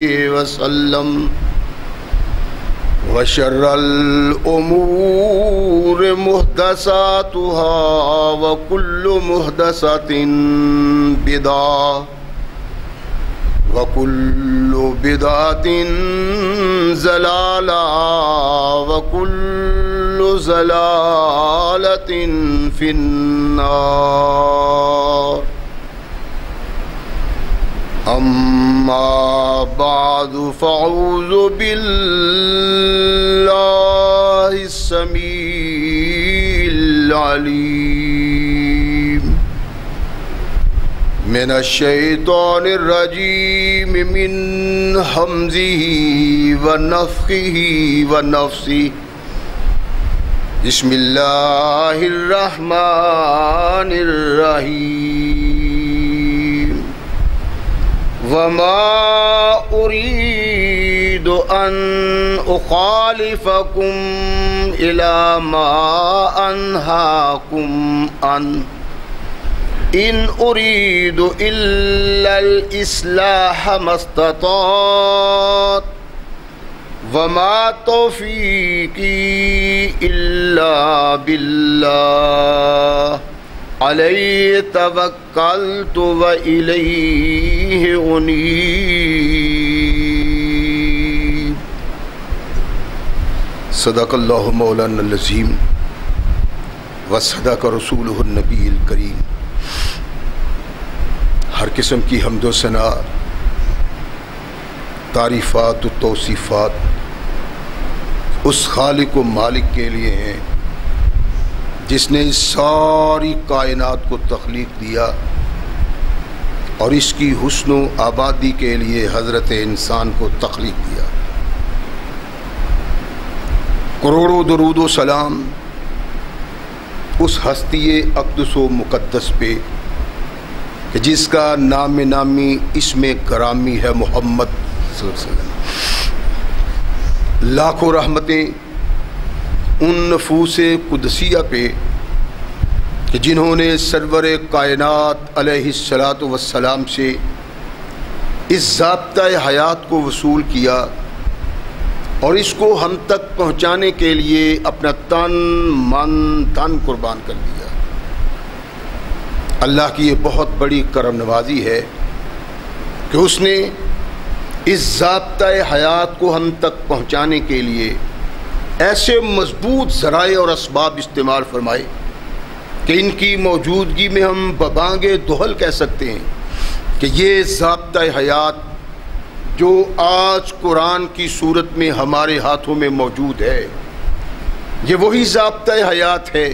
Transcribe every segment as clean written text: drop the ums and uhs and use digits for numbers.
وسلم وشر الأمور محدثاتها وكل محدثة بدعة وكل بدعة ضلالة وكل ضلالة في النار. أما بعد فأعوذ بالله السميع العليم من الشيطان الرجيم من همزه ونفخه ونفثه. بسم الله الرحمن الرحيم. وما أريد أن أخالفكم إلى ما أنهاكم عنه إن أريد إلا الإصلاح ما استطعت وما توفيقي إلا بالله علیہ توکلت وإلیہ انیب. صدق اللہ مولانا العظیم وصدق رسولہ النبی الکریم. ہر قسم کی حمد و ثنا، تعریفات و توصیفات اس خالق و مالک کے لیے ہیں جس نے اس ساری کائنات کو تخلیق دیا اور اس کی حسن و آبادی کے لیے حضرت انسان کو تخلیق دیا. کروڑوں درود و سلام اس ہستی اقدس و مقدس پہ کہ جس کا نام نامی اسم گرامی ہے محمد صلی اللہ علیہ وسلم. لاکھوں رحمتیں ان نفوس قدسیہ پہ کہ جنہوں نے سرور کائنات علیہ الصلاۃ والسلام سے اس ضابطۂ حیات کو وصول کیا اور اس کو ہم تک پہنچانے کے لیے اپنا تن من دھن قربان کر دیا. اللہ کی یہ بہت بڑی کرم نوازی ہے کہ اس نے اس ضابطۂ حیات کو ہم تک پہنچانے کے لیے ایسے مضبوط ذرائع اور اسباب استعمال فرمائے کہ ان کی موجودگی میں ہم ببانگ دہل کہہ سکتے ہیں کہ یہ ضابطۂ حیات جو آج قرآن کی صورت میں ہمارے ہاتھوں میں موجود ہے، یہ وہی ضابطۂ حیات ہے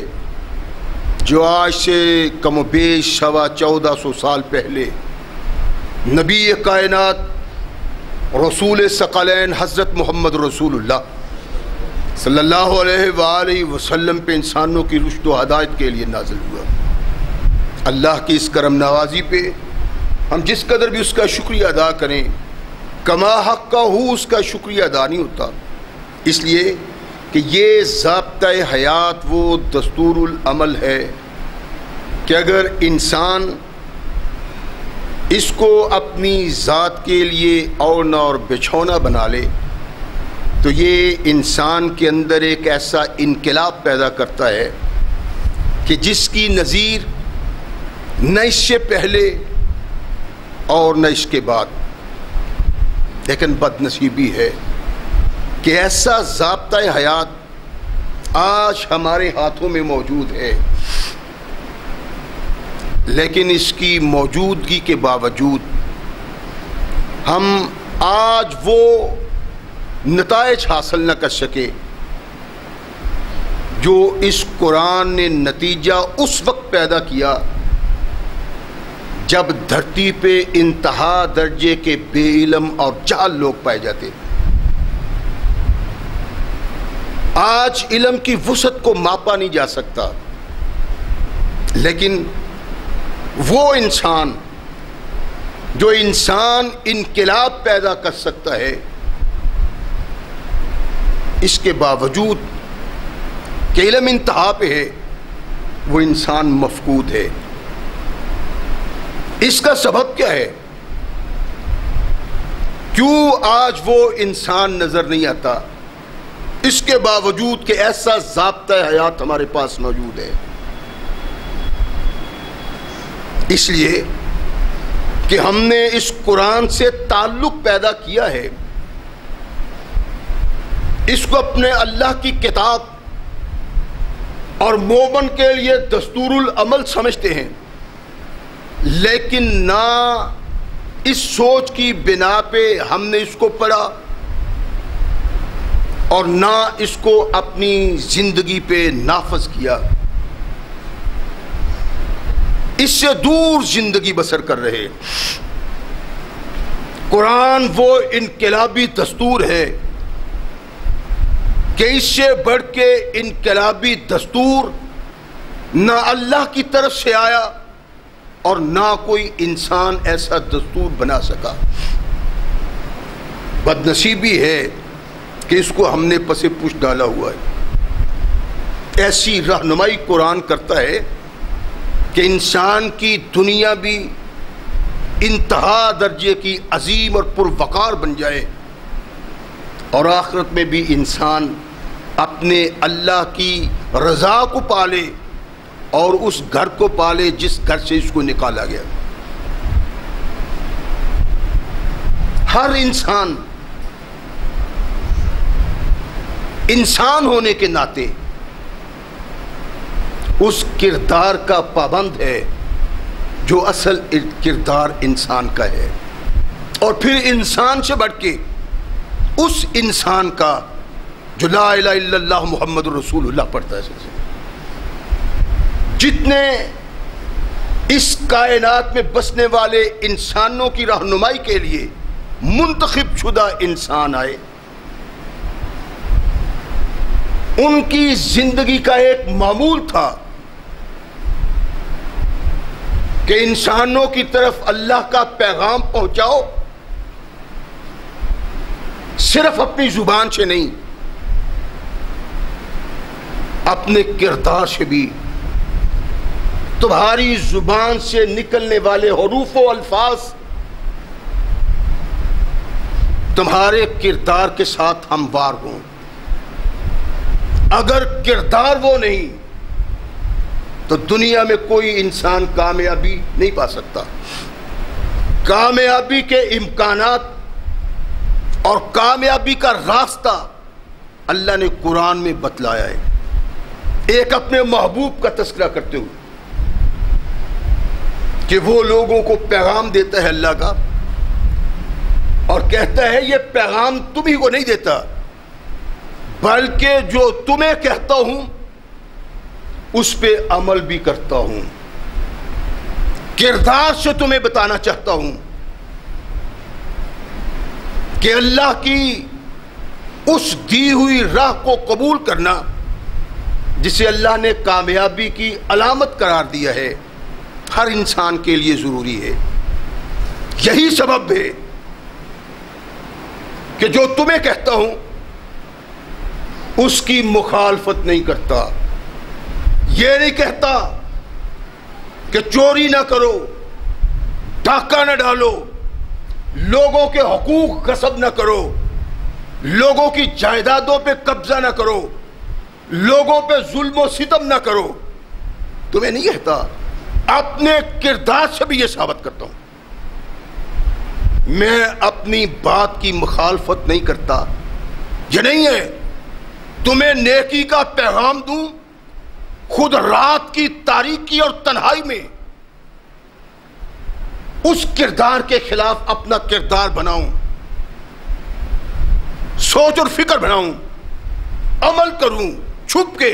جو آج سے کم و بیش 1400 سال پہلے نبی کائنات رسول ثقلین حضرت محمد رسول اللہ صلی اللہ علیہ وآلہ وسلم پہ انسانوں کی رشد و ہدایت کے لیے نازل ہوا. اللہ کی اس کرم نوازی پہ ہم جس قدر بھی اس کا شکریہ ادا کریں کما حق کا ہو اس کا شکریہ ادا نہیں ہوتا، اس لیے کہ یہ ضابطۂ حیات وہ دستور العمل ہے کہ اگر انسان اس کو اپنی ذات کے لیے اوڑھنا اور بچھونا بنا لے تو یہ انسان کے اندر ایک ایسا انقلاب پیدا کرتا ہے کہ جس کی نظیر نہ اس سے پہلے اور نہ اس کے بعد. لیکن بد نصیبی ہے کہ ایسا ضابطۂ حیات آج ہمارے ہاتھوں میں موجود ہے، لیکن اس کی موجودگی کے باوجود ہم آج وہ نتائج حاصل نہ کر سکے جو اس قرآن نے نتیجہ اس وقت پیدا کیا جب دھرتی پہ انتہا درجے کے بے علم اور جاہل لوگ پائے جاتے. آج علم کی وسعت کو ماپا نہیں جا سکتا، لیکن وہ انسان جو انسان انقلاب پیدا کر سکتا ہے، اس کے باوجود کہ علم انتہا پہ ہے وہ انسان مفقود ہے. اس کا سبب کیا ہے؟ کیوں آج وہ انسان نظر نہیں آتا، اس کے باوجود کہ ایسا ضابطہ حیات ہمارے پاس موجود ہے؟ اس لیے کہ ہم نے اس قرآن سے تعلق پیدا کیا ہے، اس کو اپنے اللہ کی کتاب اور مومن کے لیے دستور العمل سمجھتے ہیں، لیکن نہ اس سوچ کی بنا پہ ہم نے اس کو پڑھا اور نہ اس کو اپنی زندگی پہ نافذ کیا، اس سے دور زندگی بسر کر رہے۔ قرآن وہ انقلابی دستور ہے کہ اس سے بڑھ کے انقلابی دستور نہ اللہ کی طرف سے آیا اور نہ کوئی انسان ایسا دستور بنا سکا۔ بد نصیبی ہے کہ اس کو ہم نے پس پش ڈالا ہوا ہے۔ ایسی رہنمائی قرآن کرتا ہے کہ انسان کی دنیا بھی انتہا درجے کی عظیم اور پروقار بن جائے اور آخرت میں بھی انسان اپنے اللہ کی رضا کو پالے اور اس گھر کو پالے جس گھر سے اس کو نکالا گیا۔ ہر انسان ہونے کے ناطے اس کردار کا پابند ہے جو اصل کردار انسان کا ہے، اور پھر انسان سے بڑھ کے اس انسان کا جو لا الہ الا اللہ محمد رسول اللہ پڑھتا ہے۔ جتنے اس کائنات میں بسنے والے انسانوں کی رہنمائی کے لیے منتخب شدہ انسان آئے، ان کی زندگی کا ایک معمول تھا کہ انسانوں کی طرف اللہ کا پیغام پہنچاؤ، صرف اپنی زبان سے نہیں، اپنے کردار سے بھی۔ تمہاری زبان سے نکلنے والے حروف و الفاظ تمہارے کردار کے ساتھ ہموار ہوں۔ اگر کردار وہ نہیں تو دنیا میں کوئی انسان کامیابی نہیں پا سکتا۔ کامیابی کے امکانات اور کامیابی کا راستہ اللہ نے قرآن میں بتلایا ہے۔ ایک اپنے محبوب کا تذکرہ کرتے ہوئے کہ وہ لوگوں کو پیغام دیتا ہے اللہ کا اور کہتا ہے یہ پیغام تمہیں کو نہیں دیتا، بلکہ جو تمہیں کہتا ہوں اس پہ عمل بھی کرتا ہوں، کردار سے تمہیں بتانا چاہتا ہوں کہ اللہ کی اس دی ہوئی راہ کو قبول کرنا جسے اللہ نے کامیابی کی علامت قرار دیا ہے، ہر انسان کے لیے ضروری ہے۔ یہی سبب ہے کہ جو تمہیں کہتا ہوں اس کی مخالفت نہیں کرتا۔ یہ نہیں کہتا کہ چوری نہ کرو، ڈاکہ نہ ڈالو، لوگوں کے حقوق غصب نہ کرو، لوگوں کی جائیدادوں پہ قبضہ نہ کرو، لوگوں پہ ظلم و ستم نہ کرو۔ تمہیں نہیں کہتا، اپنے کردار سے بھی یہ ثابت کرتا ہوں۔ میں اپنی بات کی مخالفت نہیں کرتا۔ یہ نہیں ہے تمہیں نیکی کا پیغام دوں، خود رات کی تاریکی اور تنہائی میں اس کردار کے خلاف اپنا کردار بناؤں، سوچ اور فکر بناؤں، عمل کروں چھپ کے،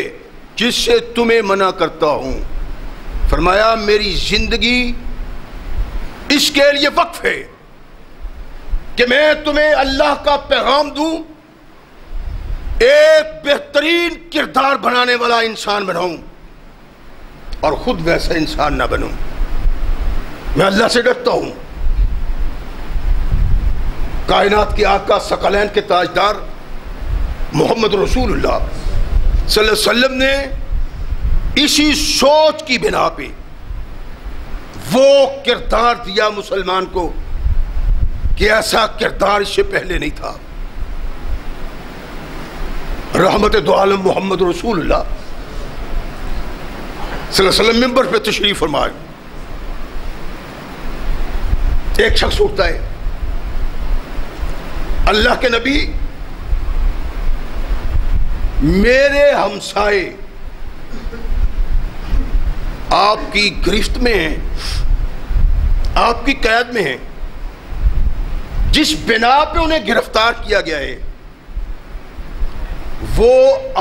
جس سے تمہیں منع کرتا ہوں۔ فرمایا میری زندگی اس کے لیے وقف ہے کہ میں تمہیں اللہ کا پیغام دوں، ایک بہترین کردار بنانے والا انسان بناؤں اور خود ویسا انسان نہ بنوں۔ میں اللہ سے ڈرتا ہوں۔ کائنات کے آقا ثقلین کے تاجدار محمد رسول اللہ صلی اللہ علیہ وسلم نے اسی سوچ کی بنا پہ وہ کردار دیا مسلمان کو کہ ایسا کردار اس سے پہلے نہیں تھا. رحمت دو عالم محمد رسول اللہ صلی اللہ علیہ وسلم منبر پہ تشریف فرمائے. ایک شخص اٹھتا ہے، اللہ کے نبی میرے ہمسائے آپ کی گرفت میں ہیں، آپ کی قید میں ہیں، جس بنا پہ انہیں گرفتار کیا گیا ہے وہ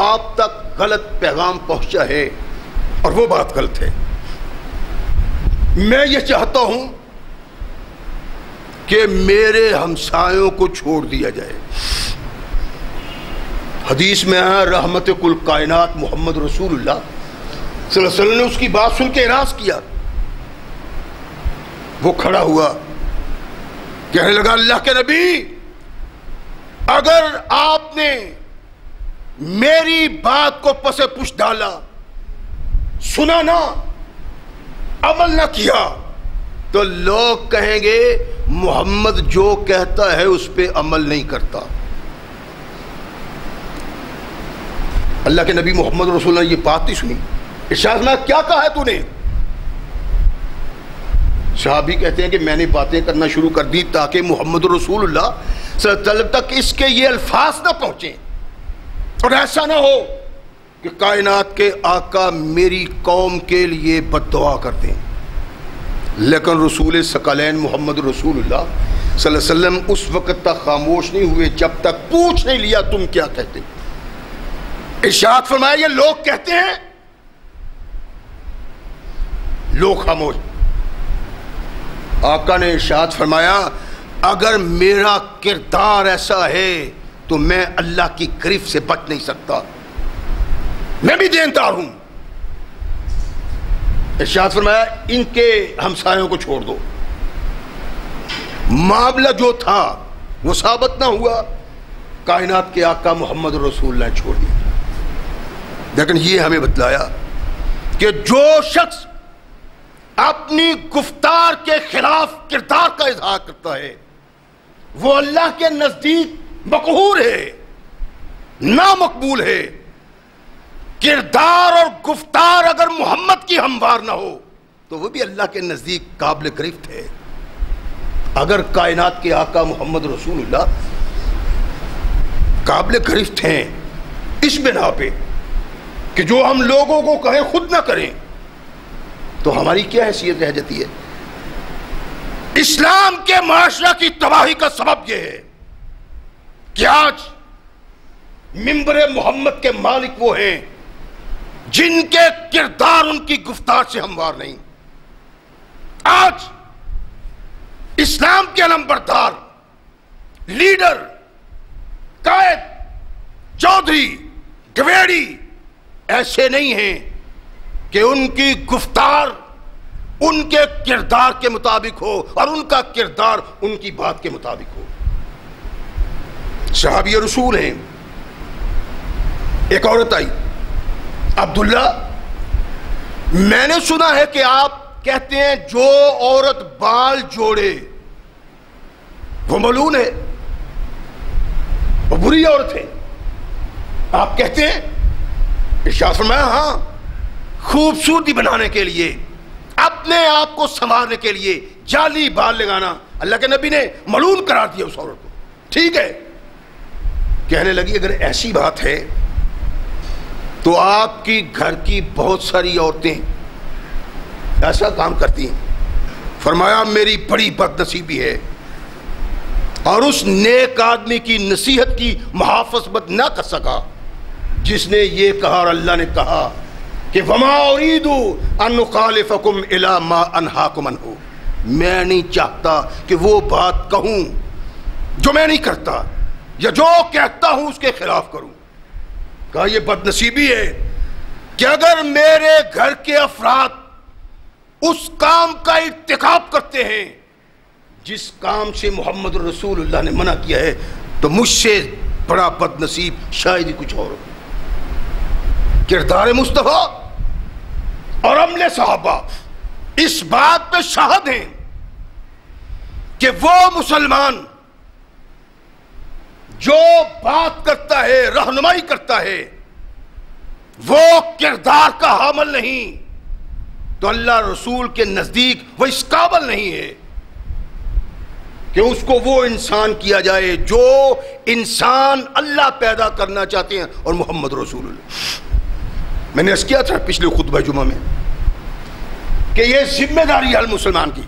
آپ تک غلط پیغام پہنچا ہے اور وہ بات غلط ہے. میں یہ چاہتا ہوں کہ میرے ہمسایوں کو چھوڑ دیا جائے. حدیث میں آیا رحمت کل کائنات محمد رسول اللہ صلی اللہ علیہ وسلم نے اس کی بات سن کے اعراض کیا. وہ کھڑا ہوا، کہنے لگا اللہ کے نبی اگر آپ نے میری بات کو پس پش ڈالا، سنا نہ، عمل نہ کیا، تو لوگ کہیں گے محمد جو کہتا ہے اس پہ عمل نہیں کرتا. اللہ کے نبی محمد رسول اللہ نے یہ بات نہیں سنی. ارشاد میں کیا کہا ہے تو نے؟ صحابی کہتے ہیں کہ میں نے باتیں کرنا شروع کر دی تاکہ محمد رسول اللہ صلی اللہ علیہ وسلم تک اس کے یہ الفاظ نہ پہنچیں اور ایسا نہ ہو کہ کائنات کے آقا میری قوم کے لیے بد دعا کر دیں. لیکن رسول ثقلین محمد رسول اللہ صلی اللہ علیہ وسلم اس وقت تک خاموش نہیں ہوئے جب تک پوچھ نہیں لیا تم کیا کہتے. ارشاد فرمایا یہ لوگ کہتے ہیں، لوگ خاموش. آقا نے ارشاد فرمایا اگر میرا کردار ایسا ہے تو میں اللہ کی گرفت سے بچ نہیں سکتا، میں بھی دیندار ہوں. ارشاد فرمایا ان کے ہمسایوں کو چھوڑ دو. معاملہ جو تھا وہ ثابت نہ ہوا، کائنات کے آقا محمد رسول اللہ نے چھوڑ دیا. لیکن یہ ہمیں بتلایا کہ جو شخص اپنی گفتار کے خلاف کردار کا اظہار کرتا ہے وہ اللہ کے نزدیک مقہور ہے، نامقبول ہے. کردار اور گفتار اگر محمد کی ہموار نہ ہو تو وہ بھی اللہ کے نزدیک قابل گرفت ہے. اگر کائنات کے آقا محمد رسول اللہ قابل گرفت ہیں اس بنا پہ کہ جو ہم لوگوں کو کہیں خود نہ کریں تو ہماری کیا حیثیت رہ جاتی ہے؟ اسلام کے معاشرہ کی تباہی کا سبب یہ ہے کہ آج منبر محمد کے مالک وہ ہیں جن کے کردار ان کی گفتار سے ہموار نہیں. آج اسلام کے علمبردار، لیڈر، قائد، چودھری، گویڑی ایسے نہیں ہیں کہ ان کی گفتار ان کے کردار کے مطابق ہو اور ان کا کردار ان کی بات کے مطابق ہو. صحابی رسول ہیں. ایک عورت آئی، عبداللہ میں نے سنا ہے کہ آپ کہتے ہیں جو عورت بال جوڑے وہ ملعون ہے، وہ بری عورت ہے، آپ کہتے ہیں؟ ارشاد فرمایا ہاں، خوبصورتی بنانے کے لیے، اپنے آپ کو سنوارنے کے لیے جعلی بال لگانا اللہ کے نبی نے ملعون قرار دیا اس عورت کو. ٹھیک ہے. کہنے لگی اگر ایسی بات ہے تو آپ کی گھر کی بہت ساری عورتیں ایسا کام کرتی ہیں. فرمایا میری بڑی بد نصیبی ہے اور اس نیک آدمی کی نصیحت کی محافظت نہ کر سکا جس نے یہ کہا اور اللہ نے کہا کہ وما اريد ان اخالفكم الى ما انهاكم عنه. میں نہیں چاہتا کہ وہ بات کہوں جو میں نہیں کرتا یا جو کہتا ہوں اس کے خلاف کروں. کہا یہ بد نصیبی ہے کہ اگر میرے گھر کے افراد اس کام کا ارتکاب کرتے ہیں جس کام سے محمد رسول اللہ نے منع کیا ہے تو مجھ سے بڑا بد نصیب شاید ہی کچھ اور ہو. کردار مصطفیٰ اور عمل صحابہ اس بات پہ شاہد ہیں. کہ وہ مسلمان جو بات کرتا ہے، رہنمائی کرتا ہے، وہ کردار کا حامل نہیں تو اللہ رسول کے نزدیک وہ اس قابل نہیں ہے کہ اس کو وہ انسان کیا جائے جو انسان اللہ پیدا کرنا چاہتے ہیں اور محمد رسول اللہ۔ میں نے عرض کیا تھا پچھلے خطبہ جمعہ میں کہ یہ ذمہ داری ہے مسلمان کی،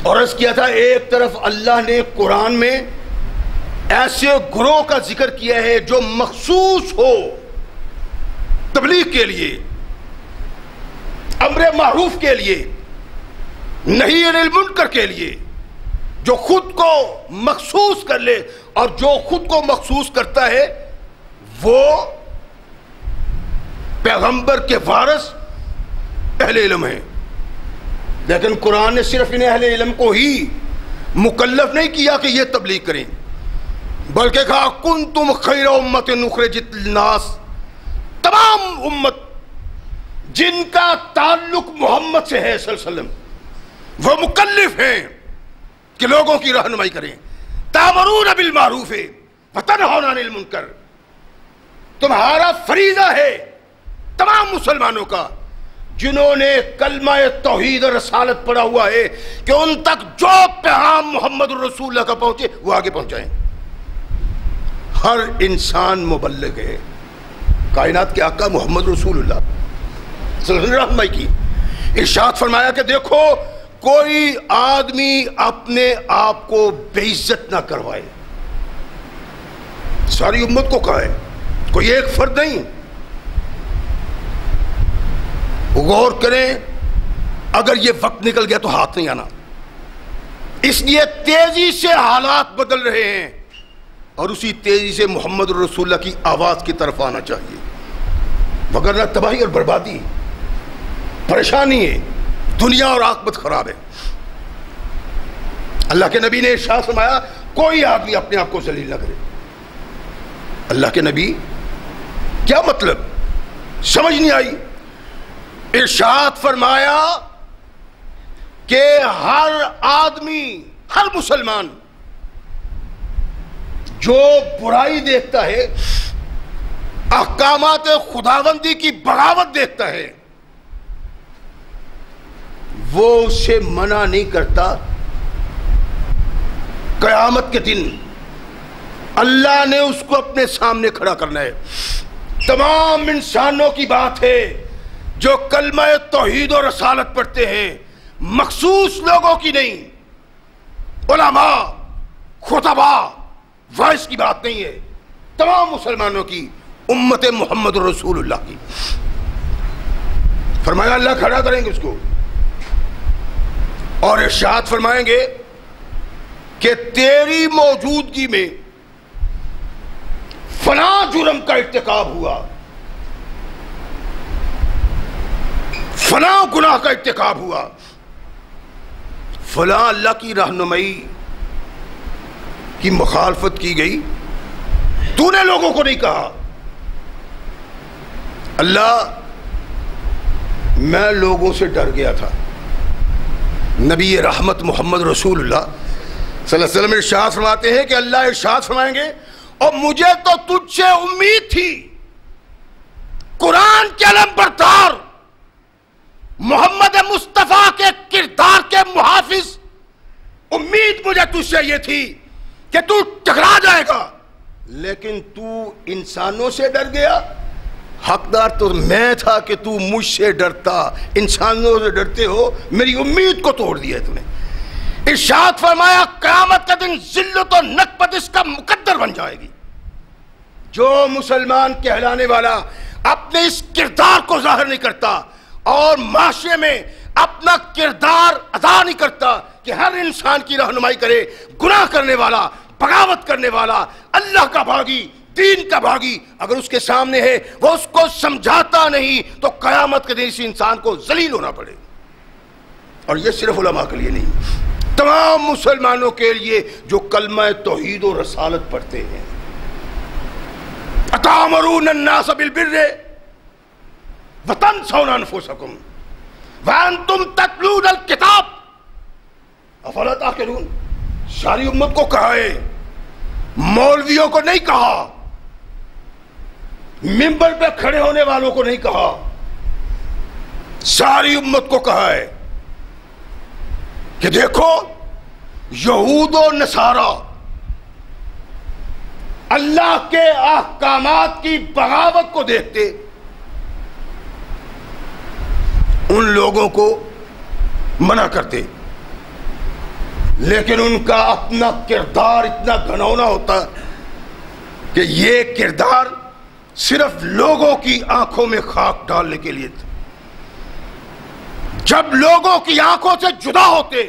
اور عرض کیا تھا ایک طرف اللہ نے قرآن میں ایسے گروہ کا ذکر کیا ہے جو مخصوص ہو تبلیغ کے لیے، امر معروف کے لیے، نہی عن المنکر کے لیے، جو خود کو مخصوص کر لے، اور جو خود کو مخصوص کرتا ہے وہ پیغمبر کے وارث اہل علم ہیں۔ لیکن قرآن نے صرف انہیں اہل علم کو ہی مکلف نہیں کیا کہ یہ تبلیغ کریں، بلکہ کہا کنتم خیر امت اخرجت للناس، تمام امت جن کا تعلق محمد سے ہے صلی اللہ علیہ وسلم وہ مکلف ہیں کہ لوگوں کی رہنمائی کریں۔ تأمرون بالمعروف وتنہون عن المنکر، تمہارا فریضہ ہے تمام مسلمانوں کا جنہوں نے کلمہ توحید اور رسالت پڑھا ہوا ہے کہ ان تک جو پیغام محمد رسول اللہ کا پہنچے وہ آگے پہنچائیں۔ ہر انسان مبلغ ہے، کائنات کے آقا محمد رسول اللہ صلی اللہ علیہ وسلم کی ارشاد فرمایا کہ دیکھو کوئی آدمی اپنے آپ کو بے عزت نہ کروائے۔ ساری امت کو کہا ہے، کوئی ایک فرد نہیں۔ غور کریں، اگر یہ وقت نکل گیا تو ہاتھ نہیں آنا، اس لیے تیزی سے حالات بدل رہے ہیں اور اسی تیزی سے محمد رسول اللہ کی آواز کی طرف آنا چاہیے، وگرنہ تباہی اور بربادی، پریشانی ہے، دنیا اور عاقبت خراب ہے۔ اللہ کے نبی نے ارشاد فرمایا کوئی آدمی اپنے آپ کو ذلیل نہ کرے۔ اللہ کے نبی کیا مطلب؟ سمجھ نہیں آئی۔ ارشاد فرمایا کہ ہر آدمی، ہر مسلمان جو برائی دیکھتا ہے، احکامات خداوندی کی بغاوت دیکھتا ہے، وہ اسے منع نہیں کرتا، قیامت کے دن اللہ نے اس کو اپنے سامنے کھڑا کرنا ہے۔ تمام انسانوں کی بات ہے جو کلمہ توحید و رسالت پڑھتے ہیں، مخصوص لوگوں کی نہیں، علماء، خطباء، وائس کی بات نہیں ہے، تمام مسلمانوں کی، امت محمد رسول اللہ کی۔ فرمایا اللہ کھڑا کریں گے اس کو اور ارشاد فرمائیں گے کہ تیری موجودگی میں فلاں جرم کا ارتکاب ہوا، فلاں گناہ کا ارتکاب ہوا، فلاں اللہ کی رہنمائی کی مخالفت کی گئی، تو نے لوگوں کو نہیں کہا۔ اللہ میں لوگوں سے ڈر گیا تھا۔ نبی رحمت محمد رسول اللہ صلی اللہ علیہ وسلم ارشاد فرماتے ہیں کہ اللہ ارشاد فرمائیں گے اور مجھے تو تجھ سے امید تھی، قرآن کے علم بردار، محمد مصطفیٰ کے کردار کے محافظ، امید مجھے تجھ سے یہ تھی کہ تو ٹکرا جائے گا، لیکن تو انسانوں سے ڈر گیا۔ حقدار تو میں تھا کہ تو مجھ سے ڈرتا، انسانوں سے ڈرتے ہو، میری امید کو توڑ دیا تم نے۔ ارشاد فرمایا قیامت کا دن ذلت و نکبت اس کا مقدر بن جائے گی۔ جو مسلمان کہلانے والا اپنے اس کردار کو ظاہر نہیں کرتا اور معاشرے میں اپنا کردار ادا نہیں کرتا کہ ہر انسان کی رہنمائی کرے، گناہ کرنے والا، بغاوت کرنے والا، اللہ کا باغی، دین کا باغی اگر اس کے سامنے ہے وہ اس کو سمجھاتا نہیں تو قیامت کے دن اس انسان کو ذلیل ہونا پڑے۔ اور یہ صرف علماء کے لیے نہیں، تمام مسلمانوں کے لیے جو کلمہ توحید و رسالت پڑھتے ہیں۔ اتامرون الناس بالبر وتنسون انفسکم وانتم تتلون الکتاب، افلا تعقلون. ساری امت کو کہا ہے، مولویوں کو نہیں کہا، منبر پہ کھڑے ہونے والوں کو نہیں کہا، ساری امت کو کہا ہے کہ دیکھو یہود و نصارہ اللہ کے احکامات کی بغاوت کو دیکھتے ان لوگوں کو منع کرتے، لیکن ان کا اپنا کردار اتنا گھنونا ہوتا کہ یہ کردار صرف لوگوں کی آنکھوں میں خاک ڈالنے کے لیے تھا. جب لوگوں کی آنکھوں سے جدا ہوتے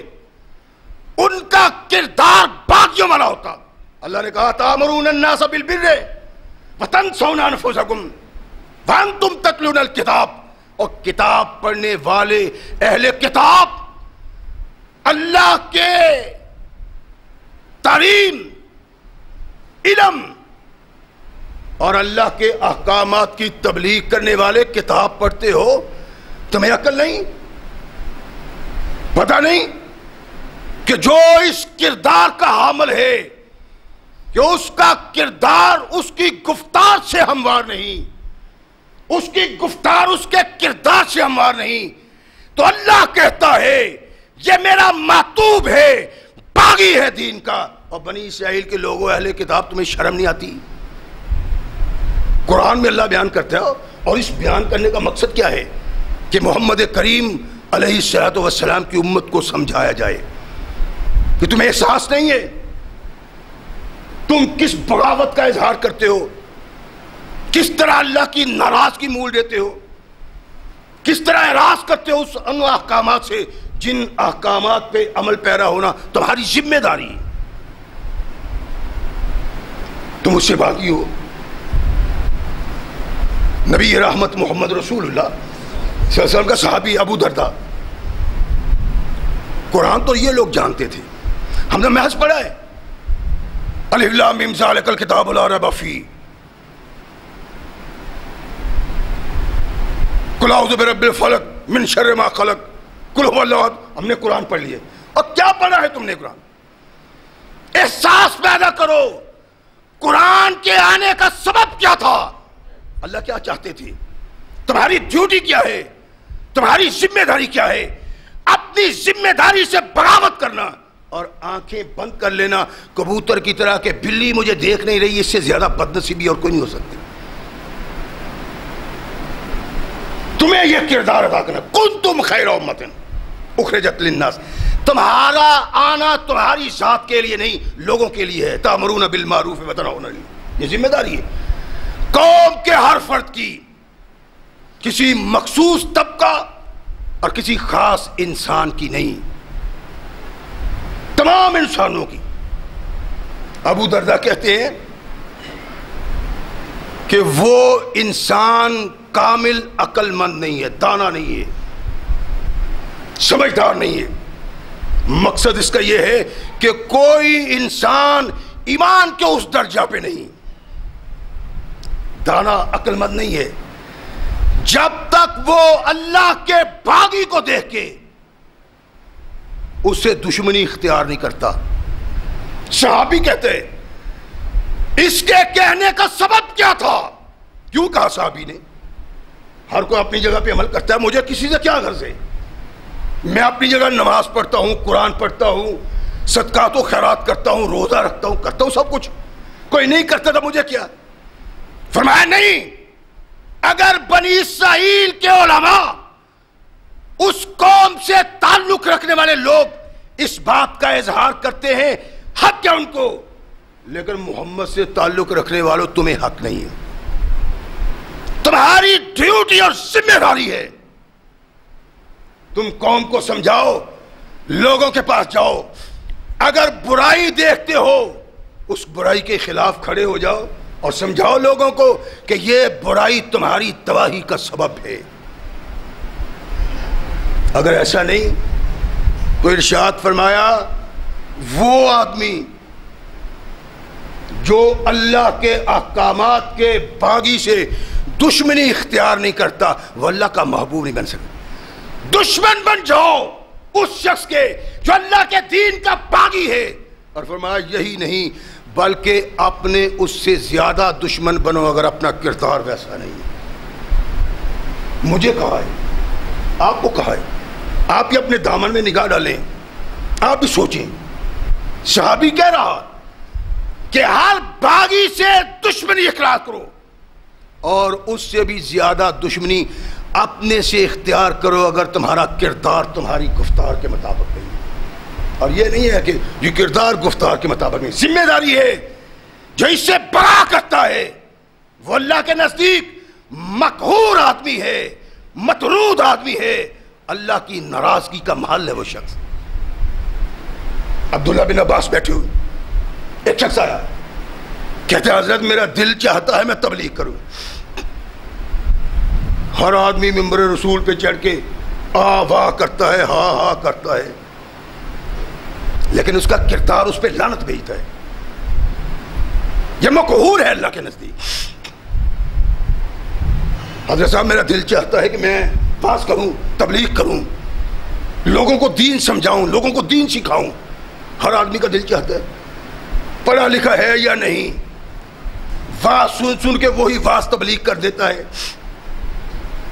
ان کا کردار باغیوں والا ہوتا. اللہ نے کہا تأمرون الناس بالبر وتنسون انفسکم وانتم تتلون الکتاب. اور کتاب پڑھنے والے اہل کتاب اللہ کے تعلیم، علم اور اللہ کے احکامات کی تبلیغ کرنے والے کتاب پڑھتے ہو. تمہیں عقل نہیں؟ پتہ نہیں کہ جو اس کردار کا حامل ہے کہ اس کا کردار اس کی گفتار سے ہموار نہیں، اس کی گفتار اس کے کردار سے ہموار نہیں، تو اللہ کہتا ہے یہ میرا معتوب ہے، باغی ہے دین کا. اور بنی اسرائیل کے لوگوں، اہل کتاب، تمہیں شرم نہیں آتی؟ قرآن میں اللہ بیان کرتا ہے، اور اس بیان کرنے کا مقصد کیا ہے کہ محمد کریم علیہ الصلوۃ والسلام کی امت کو سمجھایا جائے کہ تمہیں احساس نہیں ہے تم کس بغاوت کا اظہار کرتے ہو، کس طرح اللہ کی ناراضگی مول دیتے ہو، کس طرح اعراض کرتے ہو اس ان احکامات سے جن احکامات پہ عمل پیرا ہونا تمہاری ذمہ داری. تم اس سے باغی ہو. نبی رحمت محمد رسول اللہ صلی اللہ علیہ وسلم کا صحابی ابو درداء، قرآن تو یہ لوگ جانتے تھے، ہم نے محض پڑھا ہے الف لام میم ذالک الکتاب لا ریب فیہ قل اعوذ برب الفلق من شر ما خلق قل هو اللہ احد. ہم نے قرآن پڑھ لیے. اور کیا پڑھا ہے تم نے قرآن؟ احساس پیدا کرو قرآن کے آنے کا سبب کیا تھا، اللہ کیا چاہتے تھے، تمہاری ڈیوٹی کیا ہے، تمہاری ذمہ داری کیا ہے. اپنی ذمہ داری سے بغاوت کرنا اور آنکھیں بند کر لینا کبوتر کی طرح کہ بلی مجھے دیکھ نہیں رہی، اس سے زیادہ بدنصیبی اور کوئی نہیں ہو سکتی. تمہیں یہ کردار ادا کرنا. کنتم خیر امۃ اخرجت للناس. تمہارا آنا تمہاری ذات کے لیے نہیں، لوگوں کے لیے ہے. تأمرون بالمعروف وتنہون عن المنکر. یہ ذمہ داری ہے قوم کے ہر فرد کی، کسی مخصوص طبقہ اور کسی خاص انسان کی نہیں، تمام انسانوں کی. ابو درداء کہتے ہیں کہ وہ انسان کامل عقل مند نہیں ہے، دانا نہیں ہے، سمجھدار نہیں ہے. مقصد اس کا یہ ہے کہ کوئی انسان ایمان کے اس درجہ پہ نہیں، دانا عقل مند نہیں ہے جب تک وہ اللہ کے باغی کو دیکھ کے اس سے دشمنی اختیار نہیں کرتا. صحابی کہتے ہیں اس کے کہنے کا سبب کیا تھا؟ کیوں کہا صحابی نے؟ ہر کوئی اپنی جگہ پہ عمل کرتا ہے، مجھے کسی سے کیا غرض ہے؟ میں اپنی جگہ نماز پڑھتا ہوں، قرآن پڑھتا ہوں، صدقات و خیرات کرتا ہوں، روزہ رکھتا ہوں سب کچھ. کوئی نہیں کرتا تھا، مجھے کیا؟ فرمایا نہیں، اگر بنی اسرائیل کے علماء، اس قوم سے تعلق رکھنے والے لوگ اس بات کا اظہار کرتے ہیں، حق کیا ان کو، لیکن محمد سے تعلق رکھنے والوں تمہیں حق نہیں ہے. تمہاری ڈیوٹی اور ذمہ داری ہے تم قوم کو سمجھاؤ، لوگوں کے پاس جاؤ، اگر برائی دیکھتے ہو اس برائی کے خلاف کھڑے ہو جاؤ اور سمجھاؤ لوگوں کو کہ یہ برائی تمہاری تباہی کا سبب ہے. اگر ایسا نہیں تو ارشاد فرمایا وہ آدمی جو اللہ کے احکامات کے باغی سے دشمنی اختیار نہیں کرتا وہ اللہ کا محبوب نہیں بن سکتا. دشمن بن جاؤ اس شخص کے جو اللہ کے دین کا باغی ہے، اور فرمایا یہی نہیں بلکہ اپنے اس سے زیادہ دشمن بنو اگر اپنا کردار ویسا نہیں ہے۔ مجھے کہا ہے، آپ کو کہا ہے، آپ بھی اپنے دامن میں نگاہ ڈالیں، آپ بھی سوچیں۔ صحابی کہہ رہا کہ ہر باغی سے دشمنی اختیار کرو اور اس سے بھی زیادہ دشمنی اپنے سے اختیار کرو اگر تمہارا کردار تمہاری گفتار کے مطابق نہیں۔ اور یہ نہیں ہے کہ یہ کردار گفتار کے مطابق نہیں، ذمہ داری ہے۔ جو اس سے برا کرتا ہے وہ اللہ کے نزدیک مقہور آدمی ہے، مطرود آدمی ہے، اللہ کی ناراضگی کا محل ہے وہ شخص۔ عبداللہ بن عباس بیٹھے ہوئے، ایک شخص آیا، کہتے ہیں حضرت میرا دل چاہتا ہے میں تبلیغ کروں۔ ہر آدمی منبر رسول پہ چڑھ کے آ واہ کرتا ہے، ہاں ہاں کرتا ہے، لیکن اس کا کردار اس پہ لعنت بھیجتا ہے۔ یہ مقہور ہے اللہ کے نزدیک۔ حضرت صاحب میرا دل چاہتا ہے کہ میں پاس کروں، تبلیغ کروں، لوگوں کو دین سمجھاؤں، لوگوں کو دین سکھاؤں۔ ہر آدمی کا دل چاہتا ہے، پڑھا لکھا ہے یا نہیں، واز سن سن کے وہی واز تبلیغ کر دیتا ہے،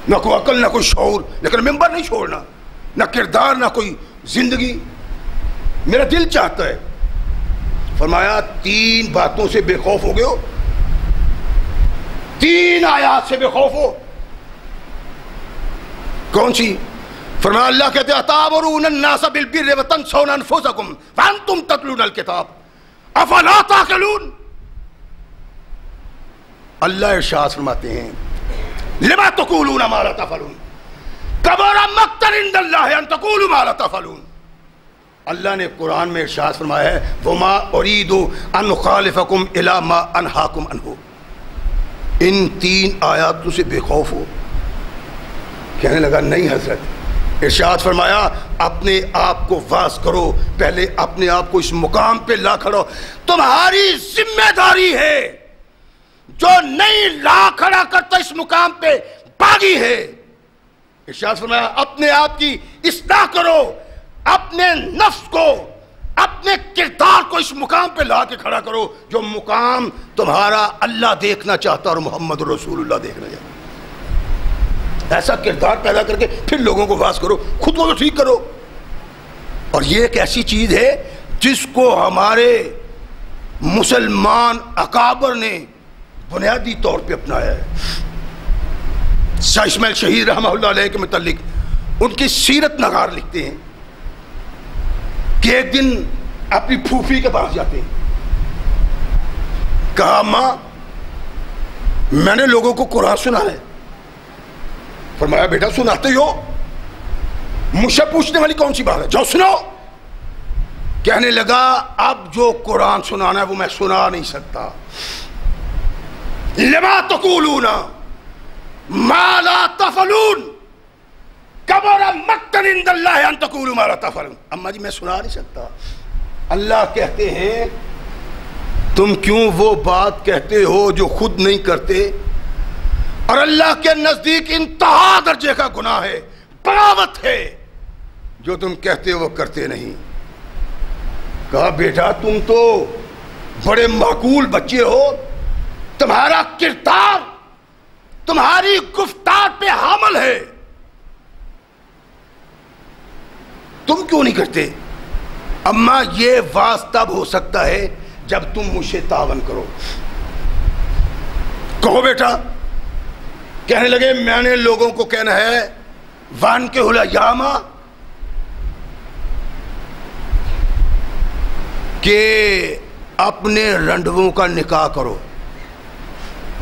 نہ کوئی عقل نہ کوئی شعور، لیکن ممبر نہیں چھوڑنا، نہ کردار نہ کوئی زندگی۔ میرا دل چاہتا ہے۔ فرمایا 3 باتوں سے بے خوف ہو گئے ہو، 3 آیات سے بے خوف ہو۔ کون سی؟ فرمایا اللہ کہتے ہیں اتامرون الناس بالبر وتنسون انفسکم وانتم تتلون الکتاب افلا تعقلون۔ اللہ ارشاد فرماتے ہیں لما تقولون ما لا تفعلون کبر مقتا عند اللہ ان تقولوا ما لا تفعلون۔ اللہ نے قرآن میں ارشاد فرمایا ہے وما اريد ان اخالفکم الی ما انہاکم عنہ۔ ان 3 آیاتوں سے بے خوف ہو۔ کہنے لگا نہیں حضرت۔ ارشاد فرمایا اپنے آپ کو واز کرو، پہلے اپنے آپ کو اس مقام پہ لا کھڑا، تمہاری ذمہ داری ہے۔ جو نہیں لا کھڑا کرتا اس مقام پہ باغی ہے۔ ارشاد فرمایا اپنے آپ کی اصلاح کرو، اپنے نفس کو، اپنے کردار کو اس مقام پہ لا کے کھڑا کرو جو مقام تمہارا اللہ دیکھنا چاہتا اور محمد رسول اللہ دیکھنا چاہتا۔ ایسا کردار پیدا کر کے پھر لوگوں کو واز کرو، خود کو تو ٹھیک کرو۔ اور یہ ایک ایسی چیز ہے جس کو ہمارے مسلمان اکابر نے بنیادی طور پہ اپنایا ہے۔ شاہ اسماعیل شہید رحمہ اللہ علیہ کے متعلق ان کی سیرت نگار لکھتے ہیں کہ ایک دن اپنی پھوپھی کے پاس جاتے ہیں، کہا ماں میں نے لوگوں کو قرآن سنا ہے۔ فرمایا بیٹا سناتے ہو، مجھ سے پوچھنے والی کون سی بات ہے، جاؤ سناؤ۔ کہنے لگا اب جو قرآن سنانا ہے وہ میں سنا نہیں سکتا۔ لما تقولون ما لا تفعلون کبر مقتا عند اللہ ان تقولوا ما لا تفعلون۔ اما جی میں سنا نہیں سکتا۔ اللہ کہتے ہیں تم کیوں وہ بات کہتے ہو جو خود نہیں کرتے، اور اللہ کے نزدیک انتہا درجے کا گناہ ہے، بغاوت ہے، جو تم کہتے ہو وہ کرتے نہیں۔ کہا بیٹا تم تو بڑے معقول بچے ہو، تمہارا کردار تمہاری گفتار پہ حامل ہے، تم کیوں نہیں کرتے؟ اما یہ واز تب ہو سکتا ہے جب تم مجھ سے تعاون کرو۔ کہو بیٹا۔ کہنے لگے میں نے لوگوں کو کہنا ہے وان کے الیاما کہ اپنے رنڈووں کا نکاح کرو۔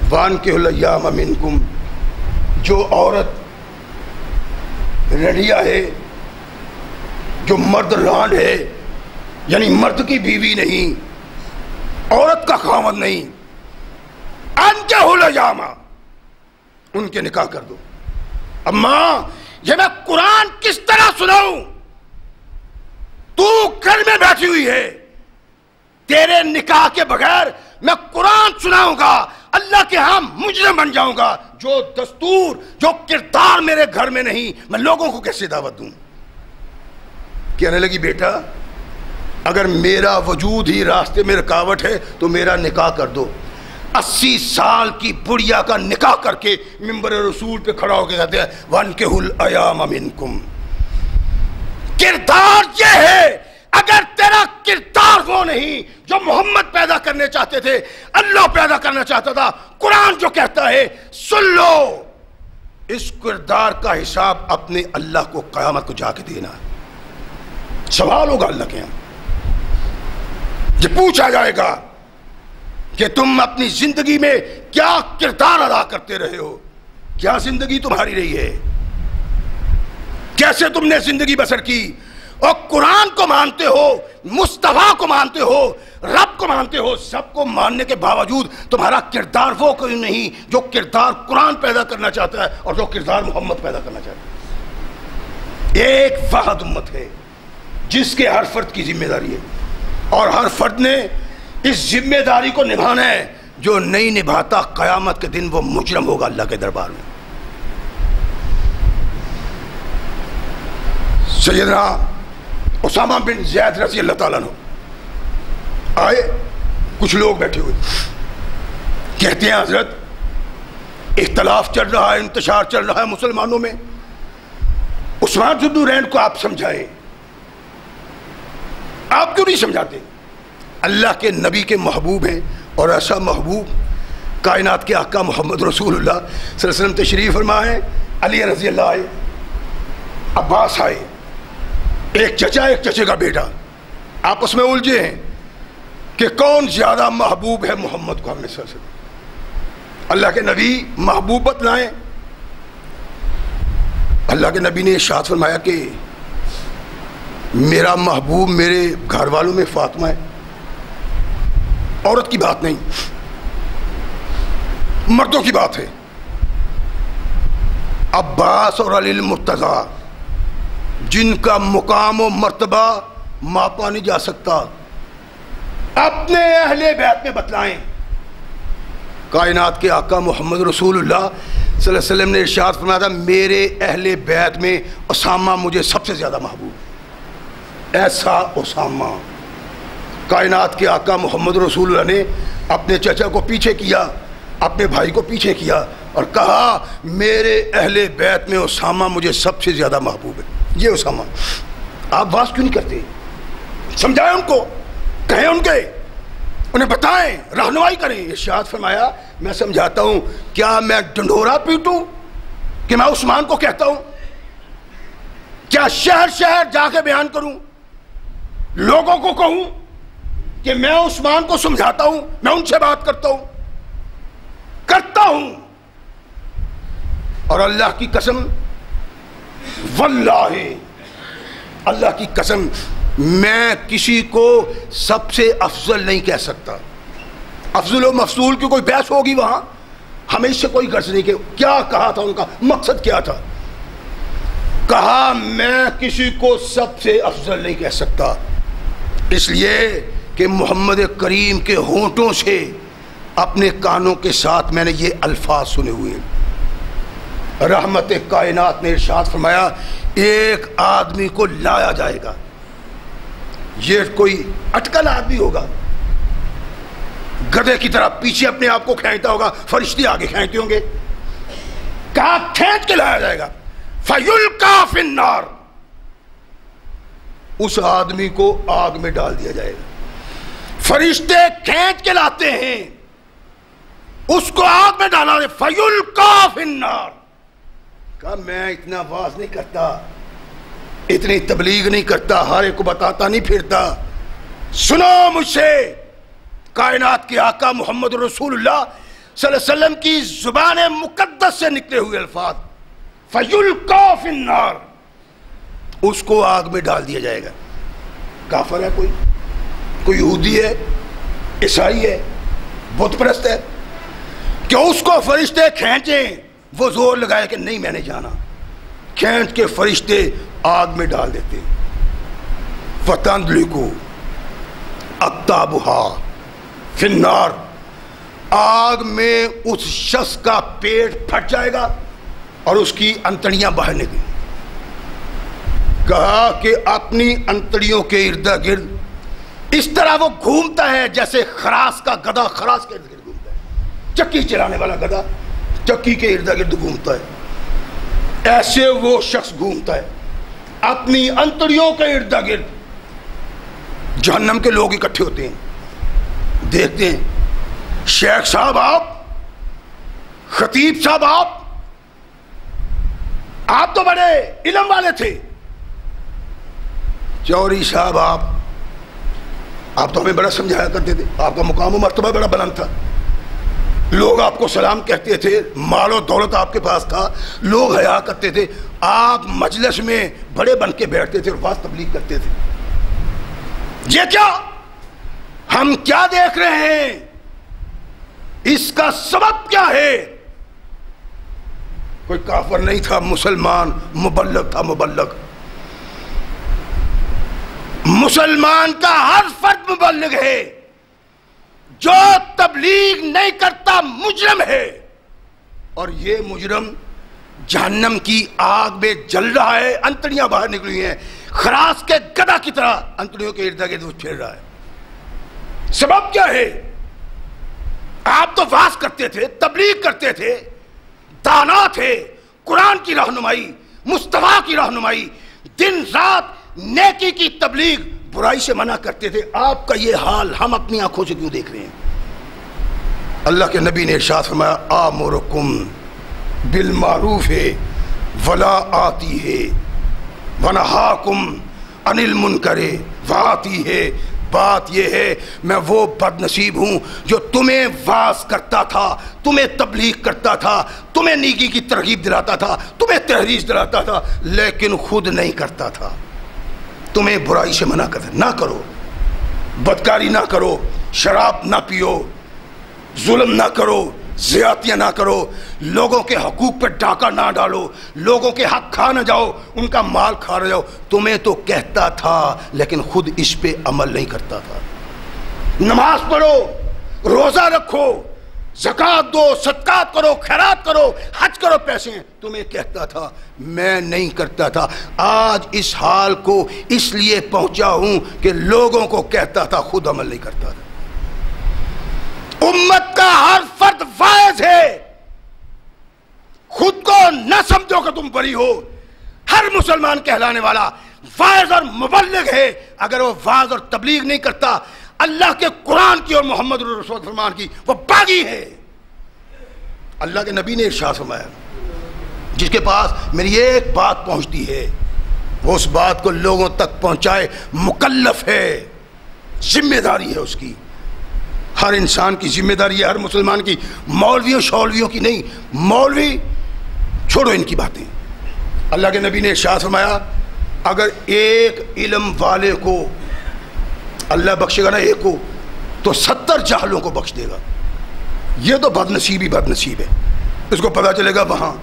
وان کے الیاما منکم، جو عورت رڈیا ہے، جو مرد رانڈ ہے، یعنی مرد کی بیوی نہیں، عورت کا خاوند نہیں، ان کے الیاما ان کے نکاح کر دو۔ اماں یہ میں قرآن کس طرح سناؤں؟ تو گھر میں بیٹھی ہوئی ہے، تیرے نکاح کے بغیر میں قرآن سناؤں گا، اللہ کے ہاں مجرم بن جاؤں گا۔ جو دستور، جو کردار میرے گھر میں نہیں، میں لوگوں کو کیسے دعوت دوں؟ کہنے لگی بیٹا اگر میرا وجود ہی راستے میں رکاوٹ ہے تو میرا نکاح کر دو. 80 سال کی بڑھیا کا نکاح کر کے منبر رسول پہ کھڑا ہو کے کہتے ہیں وَانكِحُوا الْأَيَامَ مِنكُمْ. کردار یہ ہے. اگر تیرا کردار وہ نہیں جو محمد پیدا کرنے چاہتے تھے, اللہ پیدا کرنا چاہتا تھا, قرآن جو کہتا ہے سن لو, اس کردار کا حساب اپنے اللہ کو قیامت کو جا کے دینا ہے. سوال ہوگا اللہ کے یہاں, یہ پوچھا جائے گا کہ تم اپنی زندگی میں کیا کردار ادا کرتے رہے ہو, کیا زندگی تمہاری رہی ہے, کیسے تم نے زندگی بسر کی. اور قرآن کو مانتے ہو, مصطفیٰ کو مانتے ہو, رب کو مانتے ہو, سب کو ماننے کے باوجود تمہارا کردار وہ کوئی نہیں جو کردار قرآن پیدا کرنا چاہتا ہے اور جو کردار محمد پیدا کرنا چاہتا ہے. ایک واحد امت ہے جس کے ہر فرد کی ذمہ داری ہے, اور ہر فرد نے اس ذمہ داری کو نبھانا ہے. جو نہیں نبھاتا قیامت کے دن وہ مجرم ہوگا اللہ کے دربار میں. سیدنا اسامہ بن زید رضی اللہ تعالیٰ عنہ آئے, کچھ لوگ بیٹھے ہوئے, کہتے ہیں حضرت اختلاف چل رہا ہے, انتشار چل رہا ہے مسلمانوں میں, عثمان ذو النورین کو آپ سمجھائیں. آپ کیوں نہیں سمجھاتے؟ اللہ کے نبی کے محبوب ہیں, اور ایسا محبوب کائنات کے آقا محمد رسول اللہ صلی اللہ علیہ وسلم تشریف فرما ہے. علی رضی اللہ آئے, عباس آئے, ایک چچا ایک چچے کا بیٹا, آپس میں الجھے ہیں کہ کون زیادہ محبوب ہے محمد کو. ہم نے صلی اللہ کے نبی محبوبت لائیں. اللہ کے نبی نے ارشاد فرمایا کہ میرا محبوب میرے گھر والوں میں فاطمہ ہے. عورت کی بات نہیں, مردوں کی بات ہے. عباس اور علی المرتضیٰ جن کا مقام و مرتبہ ماپا نہیں جا سکتا, اپنے اہل بیت میں بتلائیں. کائنات کے آقا محمد رسول اللہ صلی اللہ علیہ وسلم نے ارشاد فرمایا تھا میرے اہل بیت میں اسامہ مجھے سب سے زیادہ محبوب. ایسا اسامہ کائنات کے آقا محمد رسول اللہ نے اپنے چچا کو پیچھے کیا, اپنے بھائی کو پیچھے کیا, اور کہا میرے اہل بیت میں اسامہ مجھے سب سے زیادہ محبوب ہے. یہ اسامہ. آپ بات کیوں نہیں کرتے؟ سمجھائیں ان کو, کہیں ان کے, انہیں بتائیں, رہنمائی کریں. ارشاد فرمایا میں سمجھاتا ہوں, کیا میں ڈنڈورا پیٹوں کہ میں عثمان کو کہتا ہوں؟ کیا شہر شہر جا کے بیان کروں, لوگوں کو کہوں کہ میں عثمان کو سمجھاتا ہوں, میں ان سے بات کرتا ہوں؟ کرتا ہوں. اور اللہ کی قسم, واللہ اللہ کی قسم, میں کسی کو سب سے افضل نہیں کہہ سکتا. افضل و مفضول کی کوئی بحث ہوگی وہاں, ہمیں اس سے کوئی غرض نہیں. کہ کیا کہا تھا, ان کا مقصد کیا تھا؟ کہا میں کسی کو سب سے افضل نہیں کہہ سکتا, اس لیے کہ محمد کریم کے ہونٹوں سے اپنے کانوں کے ساتھ میں نے یہ الفاظ سنے ہوئے. رحمت کائنات نے ارشاد فرمایا ایک آدمی کو لایا جائے گا, یہ کوئی اٹکل آدمی ہوگا, گدھے کی طرح پیچھے اپنے آپ کو کھینچتا ہوگا, فرشتے آگے کھینچتے ہوں گے. کہاں کھینچ کے لایا جائے گا؟ فَيُلْقَى فِي النَّارِ, اس آدمی کو آگ میں ڈال دیا جائے گا. فرشتے کھینچ کے لاتے ہیں, اس کو آگ میں ڈالا. فَيُلْقَى فِي النَّارِ. کہا میں اتنا واز نہیں کرتا, اتنی تبلیغ نہیں کرتا, ہر ایک کو بتاتا نہیں پھرتا. سنو مجھ سے, کائنات کے آقا محمد رسول اللہ صلی اللہ علیہ وسلم کی زبان مقدس سے نکلے ہوئے الفاظ, فَيُلْقَى فِي النَّارِ, اس کو آگ میں ڈال دیا جائے گا. کافر ہے کوئی یہودی ہے, عیسائی ہے, بت پرست ہے, کہ اس کو فرشتے کھینچیں, وہ زور لگائے کہ نہیں میں نے جانا, کھینچ کے فرشتے آگ میں ڈال دیتے. فَتَنْدْلِقُ أَقْطَابُهَا فِي النَّارِ, آگ میں اس شخص کا پیٹ پھٹ جائے گا اور اس کی انتڑیاں باہر نکلیں. کہا کہ اپنی انتڑیوں کے ارد گرد اس طرح وہ گھومتا ہے جیسے خراس کا گدھا خراس کے ارد گرد گھومتا ہے، چکی چلانے والا گدھا چکی کے ارد گرد گھومتا ہے، ایسے وہ شخص گھومتا ہے اپنی انتڑیوں کے ارد گرد۔ جہنم کے لوگ اکٹھے ہوتے ہیں، دیکھتے ہیں شیخ صاحب آپ، خطیب صاحب آپ تو بڑے علم والے تھے، چوری صاحب آپ تو ہمیں بڑا سمجھایا کرتے تھے، آپ کا مقام و مرتبہ بڑا بلند تھا، لوگ آپ کو سلام کہتے تھے، مال و دولت آپ کے پاس تھا، لوگ حیا کرتے تھے، آپ مجلس میں بڑے بن کے بیٹھتے تھے اور واز تبلیغ کرتے تھے۔ یہ کیا ہم کیا دیکھ رہے ہیں؟ اس کا سبب کیا ہے؟ کوئی کافر نہیں تھا، مسلمان مبلغ تھا، مبلغ۔ مسلمان کا ہر فرد مبلغ ہے، جو تبلیغ نہیں کرتا مجرم ہے، اور یہ مجرم جہنم کی آگ میں جل رہا ہے، انتڑیاں باہر نکلی ہیں، خراس کے گدھا کی طرح انتڑیوں کے ارد گرد پھر رہا ہے۔ سبب کیا ہے؟ آپ تو واز کرتے تھے، تبلیغ کرتے تھے، دانا تھے، قرآن کی رہنمائی، مصطفیٰ کی رہنمائی، دن رات نیکی کی تبلیغ، برائی سے منع کرتے تھے۔ آپ کا یہ حال ہم اپنی آنکھوں سے کیوں دیکھ رہے ہیں؟ اللہ کے نبی نے ارشاد فرمایا آمرکم بالمعروف ولا آتی ہے ونہاکم عن المنکر واتی ہے۔ بات یہ ہے میں وہ بد نصیب ہوں جو تمہیں واز کرتا تھا، تمہیں تبلیغ کرتا تھا، تمہیں نیکی کی ترغیب دلاتا تھا، تمہیں تحریض دلاتا تھا، لیکن خود نہیں کرتا تھا۔ تمہیں برائی سے منع کرتا، نہ کرو، بدکاری نہ کرو، شراب نہ پیو، ظلم نہ کرو، زیادتیاں نہ کرو، لوگوں کے حقوق پہ ڈاکہ نہ ڈالو، لوگوں کے حق کھا نہ جاؤ، ان کا مال کھا نہ جاؤ۔ تمہیں تو کہتا تھا لیکن خود اس پہ عمل نہیں کرتا تھا۔ نماز پڑھو، روزہ رکھو، زکوٰۃ دو، صدقات کرو، خیرات کرو، حج کرو، پیسے ہیں، تمہیں کہتا تھا، میں نہیں کرتا تھا۔ آج اس حال کو اس لیے پہنچا ہوں کہ لوگوں کو کہتا تھا، خود عمل نہیں کرتا تھا۔ امت کا ہر فرد واعظ ہے، خود کو نہ سمجھو کہ تم بری ہو۔ ہر مسلمان کہلانے والا واعظ اور مبلغ ہے۔ اگر وہ واعظ اور تبلیغ نہیں کرتا اللہ کے قرآن کی اور محمد رسول فرمان کی، وہ باغی ہے۔ اللہ کے نبی نے ارشاد فرمایا جس کے پاس میری ایک بات پہنچتی ہے وہ اس بات کو لوگوں تک پہنچائے، مکلف ہے، ذمہ داری ہے اس کی۔ ہر انسان کی ذمہ داری ہے، ہر مسلمان کی، مولویوں شولویوں کی نہیں۔ مولوی چھوڑو ان کی باتیں۔ اللہ کے نبی نے ارشاد فرمایا اگر ایک علم والے کو اللہ بخشے گا نا، ایک کو، تو 70 جاہلوں کو بخش دے گا۔ یہ تو بد نصیب ہی بد نصیب ہے، اس کو پتہ چلے گا وہاں۔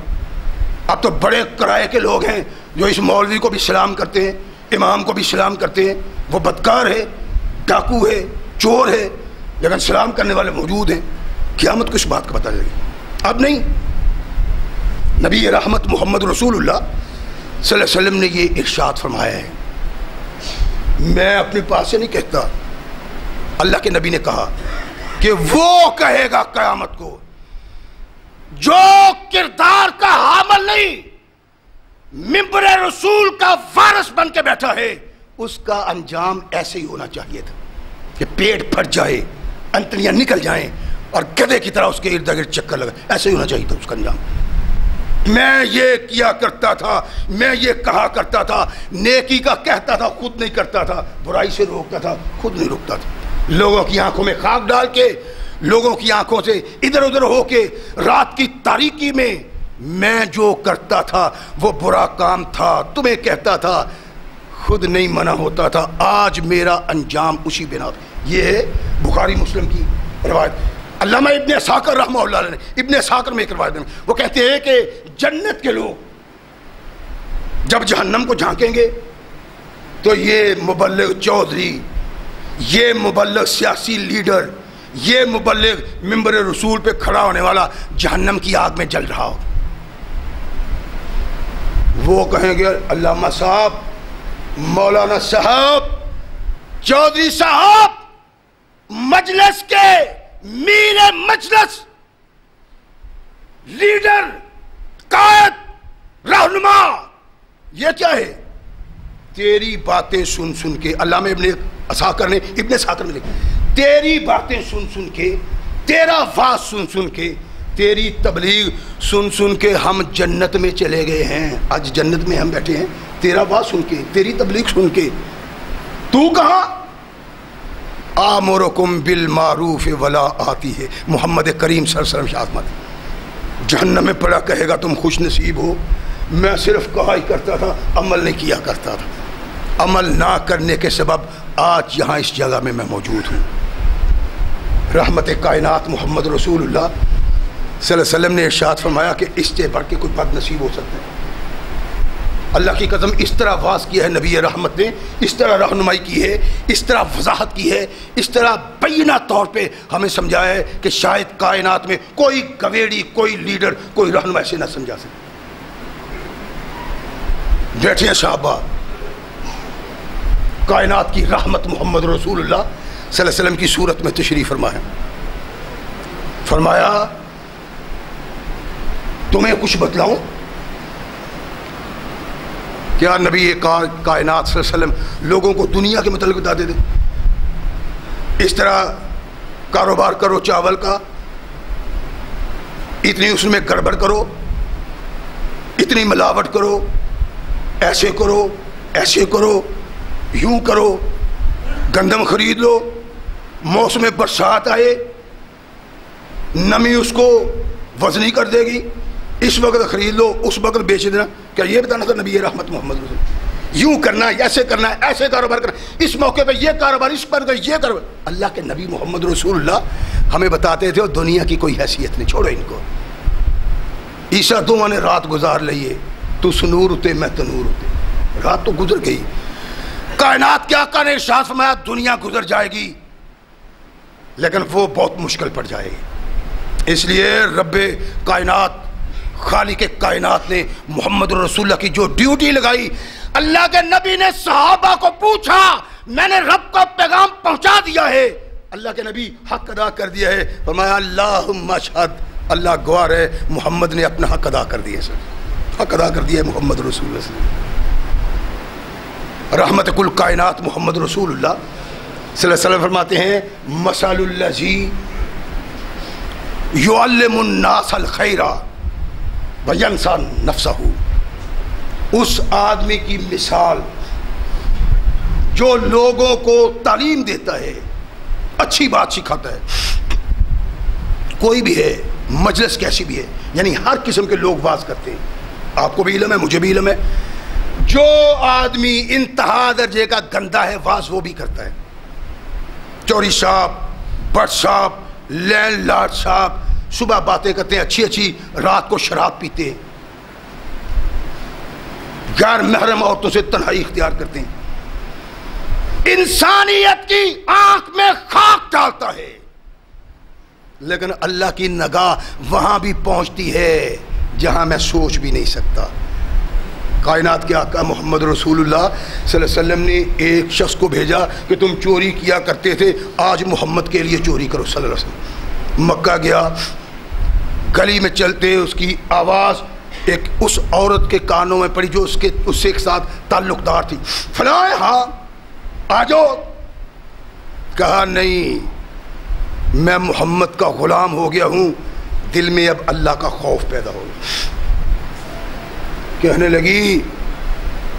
اب تو بڑے کرائے کے لوگ ہیں جو اس مولوی کو بھی سلام کرتے ہیں، امام کو بھی سلام کرتے ہیں، وہ بدکار ہے، ڈاکو ہے، چور ہے، لیکن سلام کرنے والے موجود ہیں۔ قیامت کو اس بات کا پتہ چلے گا۔ اب نہیں، نبی رحمت محمد رسول اللہ صلی اللہ علیہ وسلم نے یہ ارشاد فرمایا ہے، میں اپنے پاس سے نہیں کہتا، اللہ کے نبی نے کہا کہ وہ کہے گا قیامت کو جو کردار کا حامل نہیں، ممبر رسول کا وارث بن کے بیٹھا ہے، اس کا انجام ایسے ہی ہونا چاہیے تھا کہ پیٹ پھٹ جائے، انتڑیاں نکل جائیں اور گدھے کی طرح اس کے ارد گرد چکر لگا، ایسے ہی ہونا چاہیے تھا اس کا انجام۔ میں یہ کیا کرتا تھا، میں یہ کہا کرتا تھا، نیکی کا کہتا تھا، خود نہیں کرتا تھا، برائی سے روکتا تھا، خود نہیں روکتا تھا، لوگوں کی آنکھوں میں خاک ڈال کے، لوگوں کی آنکھوں سے ادھر ادھر ہو کے، رات کی تاریکی میں میں جو کرتا تھا وہ برا کام تھا، تمہیں کہتا تھا، خود نہیں منع ہوتا تھا، آج میرا انجام اسی بنا۔ یہ ہے بخاری مسلم کی روایت۔ علامہ ابن اسحاق رحمہ اللہ علیہ نے ابن اسحاق میں ایک روایت میں وہ کہتے ہیں کہ جنت کے لوگ جب جہنم کو جھانکیں گے تو یہ مبلغ چودھری، یہ مبلغ سیاسی لیڈر، یہ مبلغ ممبر رسول پہ کھڑا ہونے والا جہنم کی آگ میں جل رہا ہو، وہ کہیں گے علامہ صاحب مولانا صاحب، چودھری صاحب، مجلس کے میر مجلس، لیڈر، قائد، رہنما، یہ کیا ہے؟ تیری باتیں سن سن کے، علامہ ابن عساکر نے لکھا، تیری باتیں سن سن کے، تیرا واز سن سن کے، تیری تبلیغ سن سن کے ہم جنت میں چلے گئے ہیں. آج جنت میں ہم بیٹھے ہیں تیرا واز سن کے، تیری تبلیغ سن کے. تو کہاں؟ آمرکم بالمعروف ولا آتی ہے. محمد کریم صلی اللہ علیہ وسلم شاہد جہنم میں پڑا کہے گا تم خوش نصیب ہو، میں صرف کہا ہی کرتا تھا، عمل نہیں کیا کرتا تھا. عمل نہ کرنے کے سبب آج یہاں اس جگہ میں موجود ہوں. رحمت کائنات محمد رسول اللہ صلی اللہ علیہ وسلم نے ارشاد فرمایا کہ اس سے بڑھ کے کوئی بد نصیب ہو سکتا ہے. اللہ کی قسم اس طرح واز کیا ہے نبی رحمت نے، اس طرح رہنمائی کی ہے، اس طرح وضاحت کی ہے، اس طرح بینہ طور پہ ہمیں سمجھایا ہے کہ شاید کائنات میں کوئی گویڑی، کوئی لیڈر، کوئی رہنما ایسے نہ سمجھا سکے. بیٹھے ہیں صحابہ، کائنات کی رحمت محمد رسول اللہ صلی اللہ علیہ وسلم کی صورت میں تشریف فرمایا تمہیں کچھ بتلاؤں کیا؟ نبی کائنات صلی اللہ علیہ وسلم لوگوں کو دنیا کے متعلق بتا دیتے، اس طرح کاروبار کرو چاول کا، اتنی اس میں گڑبڑ کرو، اتنی ملاوٹ کرو، ایسے کرو، ایسے کرو، یوں کرو، گندم خرید لو، موسم برسات آئے نمی اس کو وزنی کر دے گی، اس وقت خرید لو، اس وقت بیچ دینا. کیا یہ بتانا تھا نبی رحمت محمد رسول اللہ؟ یوں کرنا، ایسے کرنا، ایسے کاروبار کرنا، اس موقع پہ یہ کاروبار، اس پر یہ کاروبار. اللہ کے نبی محمد رسول اللہ ہمیں بتاتے تھے دنیا کی کوئی حیثیت نہیں، چھوڑو ان کو. عیسیٰ دونوں نے رات گزار لئیے، تو سنور ہوتے میں تنور ہوتے. رات تو گزر گئی. کائنات کے آقا نے ارشاد فرمایا دنیا گزر جائے گی لیکن وہ بہت مشکل پڑ جائے گی. اس لیے رب کائنات، خالق کائنات نے محمد رسول اللہ کی جو ڈیوٹی لگائی، اللہ کے نبی نے صحابہ کو پوچھا، میں نے رب کا پیغام پہنچا دیا ہے. اللہ کے نبی حق ادا کر دیا ہے. فرمایا اللہم اشہد، اللہ گواہ ہے محمد نے اپنا حق ادا کر دیا. حق ادا کر دیا ہے محمد رسول اللہ صلی اللہ علیہ وسلم. رحمت کل کائنات محمد رسول اللہ صلی اللہ علیہ وسلم فرماتے ہیں مثل الذی یعلم الناس الخیر وینسیٰ نفسہ، اس آدمی کی مثال جو لوگوں کو تعلیم دیتا ہے، اچھی بات سکھاتا ہے. کوئی بھی ہے، مجلس کیسی بھی ہے، یعنی ہر قسم کے لوگ واز کرتے ہیں، آپ کو بھی علم ہے، مجھے بھی علم ہے. جو آدمی انتہا درجے کا گندا ہے واز وہ بھی کرتا ہے. چوری صاحب، بٹ صاحب، لینڈ لارڈ صاحب صبح باتیں کرتے ہیں اچھی اچھی، رات کو شراب پیتے ہیں، غیر محرم عورتوں سے تنہائی اختیار کرتے ہیں، انسانیت کی آنکھ میں خاک ڈالتا ہے. لیکن اللہ کی نگاہ وہاں بھی پہنچتی ہے جہاں میں سوچ بھی نہیں سکتا. کائنات کے آقا محمد رسول اللہ صلی اللہ علیہ وسلم نے ایک شخص کو بھیجا کہ تم چوری کیا کرتے تھے، آج محمد کے لیے چوری کرو صلی اللہ علیہ وسلم. مکہ گیا، گلی میں چلتے اس کی آواز ایک اس عورت کے کانوں میں پڑی جو اس سے ایک ساتھ تعلق دار تھی. فلاں ہاں آ جاؤ. کہا نہیں، میں محمد کا غلام ہو گیا ہوں، دل میں اب اللہ کا خوف پیدا ہو گیا. کہنے لگی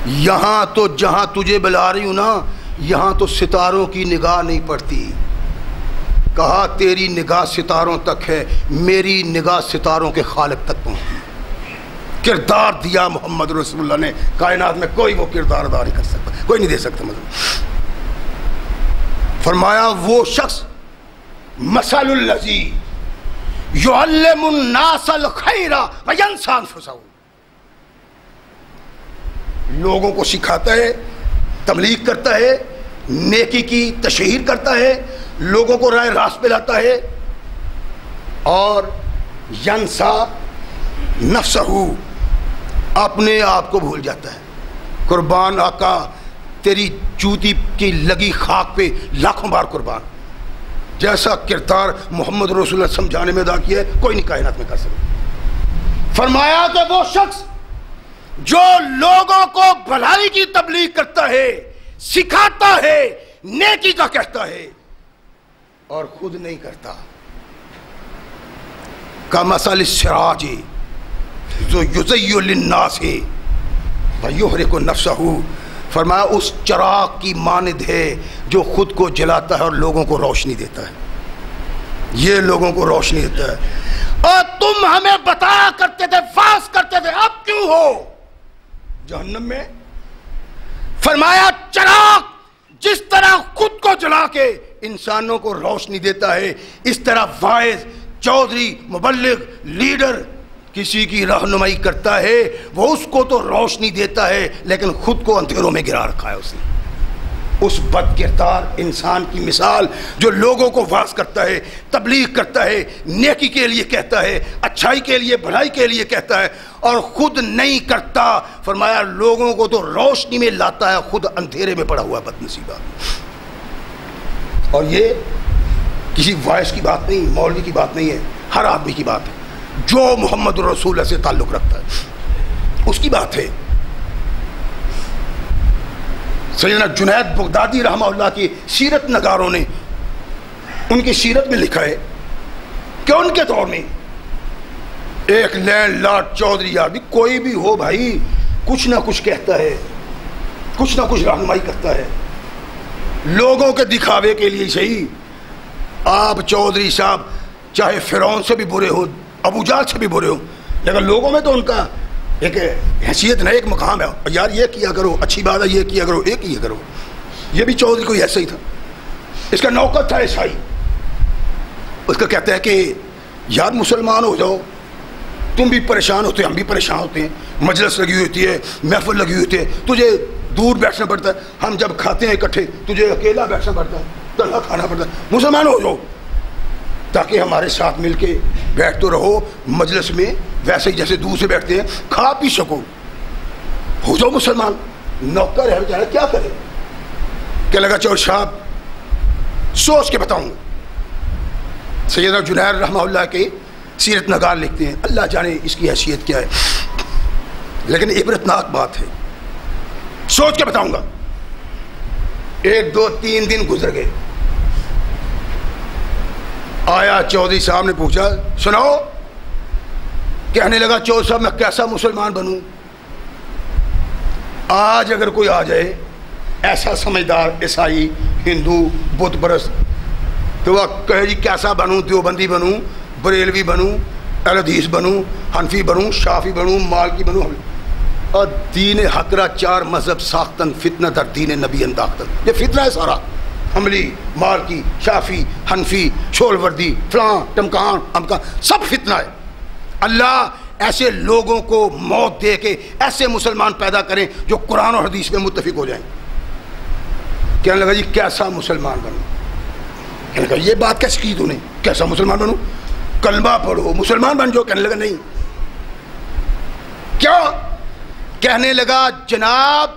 یہاں تو جہاں تجھے بلا رہی ہوں نا، یہاں تو ستاروں کی نگاہ نہیں پڑتی. کہا تیری نگاہ ستاروں تک ہے، میری نگاہ ستاروں کے خالق تک پہنچتی. کردار دیا محمد رسول اللہ نے. کائنات میں کوئی وہ کردار ادا نہیں کر سکتا، کوئی نہیں دے سکتا. مطلب فرمایا وہ شخص مثل الذی یعلم الناس الخیر وینسیٰ انفسہ، لوگوں کو سکھاتا ہے، تبلیغ کرتا ہے، نیکی کی تشہیر کرتا ہے، لوگوں کو راہ راست پہ لاتا ہے، اور ینسیٰ نفسہ، اپنے آپ کو بھول جاتا ہے. قربان آقا تیری جوتی کی لگی خاک پہ لاکھوں بار قربان. جیسا کردار محمد رسول اللہ سمجھانے میں ادا کیا ہے کوئی نہیں کائنات میں کر سکتا. فرمایا کہ وہ شخص جو لوگوں کو بھلائی کی تبلیغ کرتا ہے، سکھاتا ہے، نیکی کا کہتا ہے اور خود نہیں کرتا، کمثل السراج جو یضیء للناس ویحرق نفسہ، فرمایا اس چراغ کی مانند ہے جو خود کو جلاتا ہے اور لوگوں کو روشنی دیتا ہے. یہ لوگوں کو روشنی دیتا ہے. اور تم ہمیں بتایا کرتے تھے، واز کرتے تھے، اب کیوں ہو جہنم میں؟ فرمایا چراغ جس طرح خود کو جلا کے انسانوں کو روشنی دیتا ہے، اس طرح واعظ، چودھری، مبلغ، لیڈر کسی کی رہنمائی کرتا ہے، وہ اس کو تو روشنی دیتا ہے لیکن خود کو اندھیروں میں گرا رکھا ہے اس نے. اس بد کردار انسان کی مثال جو لوگوں کو واعظ کرتا ہے، تبلیغ کرتا ہے، نیکی کے لیے کہتا ہے، اچھائی کے لیے، بھلائی کے لیے کہتا ہے اور خود نہیں کرتا. فرمایا لوگوں کو تو روشنی میں لاتا ہے، خود اندھیرے میں پڑا ہوا ہے، بد نصیبہ. اور یہ کسی وائس کی بات نہیں، مولوی کی بات نہیں ہے، ہر آدمی کی بات ہے جو محمد رسول اللہ سے تعلق رکھتا ہے، اس کی بات ہے. سیدنا جنید بغدادی رحمہ اللہ کی سیرت نگاروں نے ان کی سیرت میں لکھا ہے کہ ان کے دور میں ایک لینڈ لارڈ چودھری آدمی کوئی بھی ہو بھائی، کچھ نہ کچھ کہتا ہے، کچھ نہ کچھ رہنمائی کرتا ہے لوگوں کے دکھاوے کے لیے. صحیح، آپ چودھری صاحب چاہے فرعون سے بھی برے ہو، ابو جہل سے بھی برے ہو، لیکن لوگوں میں تو ان کا ایک حیثیت نہ، ایک مقام ہے، یار یہ کیا کرو، اچھی بات ہے، یہ کیا کرو، یہ کیا کرو. یہ بھی چودھری کوئی ایسا ہی تھا. اس کا نوکر تھا عیسائی، اس کا کہتا ہے کہ یار مسلمان ہو جاؤ، تم بھی پریشان ہوتے ہیں، ہم بھی پریشان ہوتے ہیں، مجلس لگی ہوئی ہوتی ہے، محفل لگی ہوئی ہوتی ہے، تجھے دور بیٹھنا پڑتا ہے، ہم جب کھاتے ہیں اکٹھے تجھے اکیلا بیٹھنا پڑتا ہے، تنہا کھانا پڑتا ہے. مسلمان ہو جاؤ تاکہ ہمارے ساتھ مل کے بیٹھ تو رہو مجلس میں ویسے ہی جیسے دور سے بیٹھتے ہیں، کھا پی سکو، ہو جاؤ مسلمان. نوکر ہے بیچارہ، کیا کرے؟ کیا لگا چور صاحب سوچ کے بتاؤں گا. سیدنا جنید رحمہ اللہ کے سیرت نگار لکھتے ہیں، اللہ جانے اس کی حیثیت کیا ہے، لیکن عبرتناک بات ہے، سوچ کے بتاؤں گا. 1 2 3 دن گزر گئے، آیا چودھری صاحب نے پوچھا سناؤ. کہنے لگا چودھری صاحب میں کیسا مسلمان بنوں؟ آج اگر کوئی آ جائے ایسا سمجھدار عیسائی، ہندو، بت پرست، تو وہ کہے جی کیسا بنوں، دیوبندی بنوں، بریلوی بنوں، اہل حدیث بنوں، حنفی بنوں، شافی بنوں، مالکی بنوں. اور دین حق را 4 مذہب ساختن فتنہ در دین نبی انداختن. یہ فتنہ ہے سارا، حملی، مالکی، شافی، حنفی، شول وردی، فلاں ٹمکان امکان، سب فتنہ ہے. اللہ ایسے لوگوں کو موت دے کے ایسے مسلمان پیدا کریں جو قرآن اور حدیث میں متفق ہو جائیں. کہنے لگا جی کیسا مسلمان بنوں؟ کہنے لگا یہ بات کیسے کی تو نے، کیسا مسلمان بنوں؟ کلمہ پڑھو مسلمان بن جاؤ. کہنے لگا نہیں. کیا؟ کہنے لگا جناب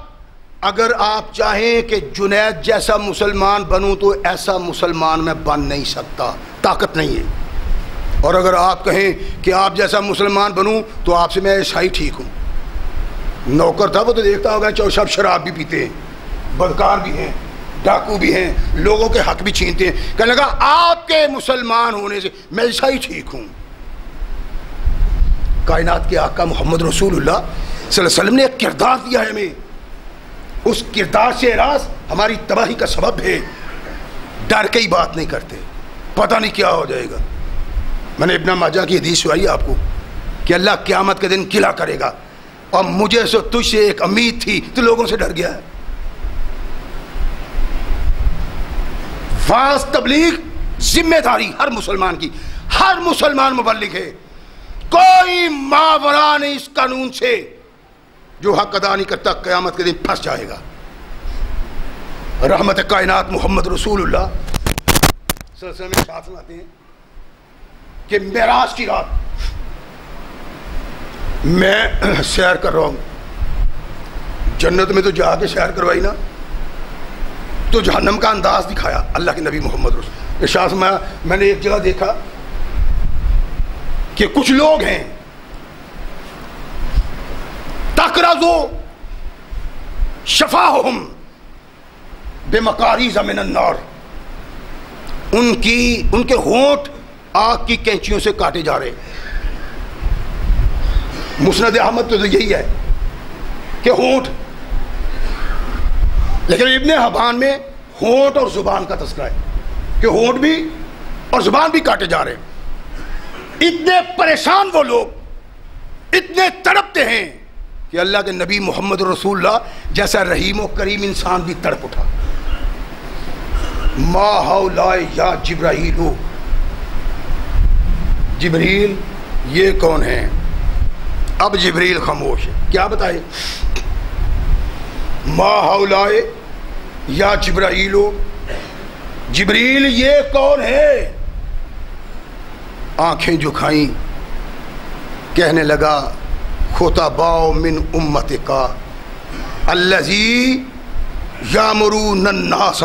اگر آپ چاہیں کہ جنید جیسا مسلمان بنوں تو ایسا مسلمان میں بن نہیں سکتا، طاقت نہیں ہے. اور اگر آپ کہیں کہ آپ جیسا مسلمان بنوں تو آپ سے میں عیسائی ٹھیک ہوں. نوکر تھا، وہ تو دیکھتا ہوگا چور صاحب شراب بھی پیتے ہیں، بدکار بھی ہیں، ڈاکو بھی ہیں، لوگوں کے حق بھی چھینتے ہیں. کہنے لگا آپ کے مسلمان ہونے سے میں عیسائی ٹھیک ہوں. کائنات کے آقا محمد رسول اللہ صلی اللہ علیہ وسلم نے ایک کردار دیا ہے ہمیں، اس کردار سے اعراض ہماری تباہی کا سبب ہے. ڈر کے ہی بات نہیں کرتے، پتہ نہیں کیا ہو جائے گا. میں نے ابن ماجہ کی حدیث سنائی آپ کو کہ اللہ قیامت کے دن قلعہ کرے گا اور مجھے سے تجھ سے ایک امید تھی تو لوگوں سے ڈر گیا ہے. واعظ تبلیغ ذمہ داری ہر مسلمان کی، ہر مسلمان مبلغ ہے. کوئی ماورا نہیں اس قانون سے، جو حق ادا نہیں کرتا قیامت کے دن پھنس جائے گا. رحمت کائنات محمد رسول اللہ صلی اللہ علیہ وسلم ساتھ سناتے ہیں کہ معراج کی رات میں سیر کر رہا ہوں. جنت میں تو جا کے سیر کروائی نا، تو جہنم کا انداز دکھایا اللہ کے نبی محمد رسول ارشاد میں نے ایک جگہ دیکھا کہ کچھ لوگ ہیں تقرض شفاہم بمقاریض من النار، ان کے ہونٹ آگ کی کینچیوں سے کاٹے جا رہے. مسند احمد تو یہی ہے کہ ہونٹ، لیکن ابن حبان میں ہونٹ اور زبان کا تذکرہ ہے کہ ہونٹ بھی اور زبان بھی کاٹے جا رہے ہیں. اتنے پریشان وہ لوگ، اتنے تڑپتے ہیں کہ اللہ کے نبی محمد رسول اللہ جیسا رحیم و کریم انسان بھی تڑپ اٹھا. ما ہؤلاء یا جبرائیل، جبریل یہ کون ہیں؟ اب جبریل خاموش ہے، کیا بتائے؟ ما ہؤلاء یا جبرائیل، جبریل یہ کون ہے؟ آنکھیں جھکائیں، کہنے لگا خطباء من امتک الذی یامرون الناس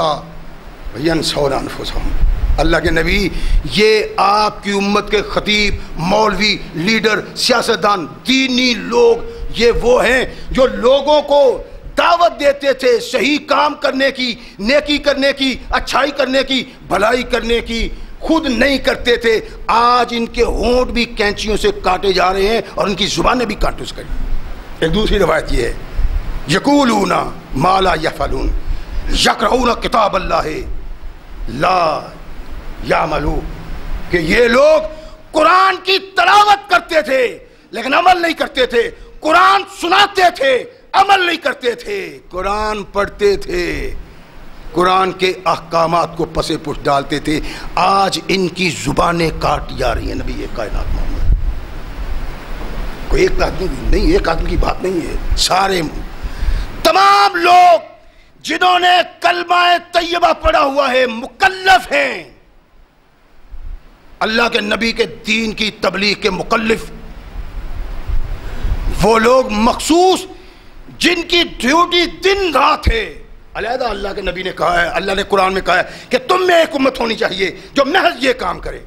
ینسون انفسہم. اللہ کے نبی یہ آپ کی امت کے خطیب، مولوی، لیڈر، سیاستدان، دینی لوگ، یہ وہ ہیں جو لوگوں کو دعوت دیتے تھے صحیح کام کرنے کی، نیکی کرنے کی، اچھائی کرنے کی، بھلائی کرنے کی، خود نہیں کرتے تھے. آج ان کے ہونٹ بھی کینچیوں سے کاٹے جا رہے ہیں اور ان کی زبانیں بھی کاٹوں سے کٹی. ایک دوسری روایت یہ ہے یقولون ما لا یفعلون یقرؤون کتاب اللہ لا یعملون، کہ یہ لوگ قرآن کی تلاوت کرتے تھے لیکن عمل نہیں کرتے تھے، قرآن سناتے تھے عمل نہیں کرتے تھے، قرآن پڑھتے تھے، قرآن کے احکامات کو پس پش ڈالتے تھے. آج ان کی زبانیں کاٹ جا رہی ہیں. نبی کائنات محمد کوئی ایک آدمی نہیں، ایک آدمی کی بات نہیں ہے، سارے تمام لوگ جنہوں نے کلمہ طیبہ پڑھا ہوا ہے، مکلف ہیں، اللہ کے نبی کے دین کی تبلیغ کے مکلف، وہ لوگ مخصوص جن کی ڈیوٹی دن رات ہے. علیحدہ اللہ کے نبی نے کہا ہے، اللہ نے قرآن میں کہا ہے کہ تم میں ایک امت ہونی چاہیے جو محض یہ کام کرے.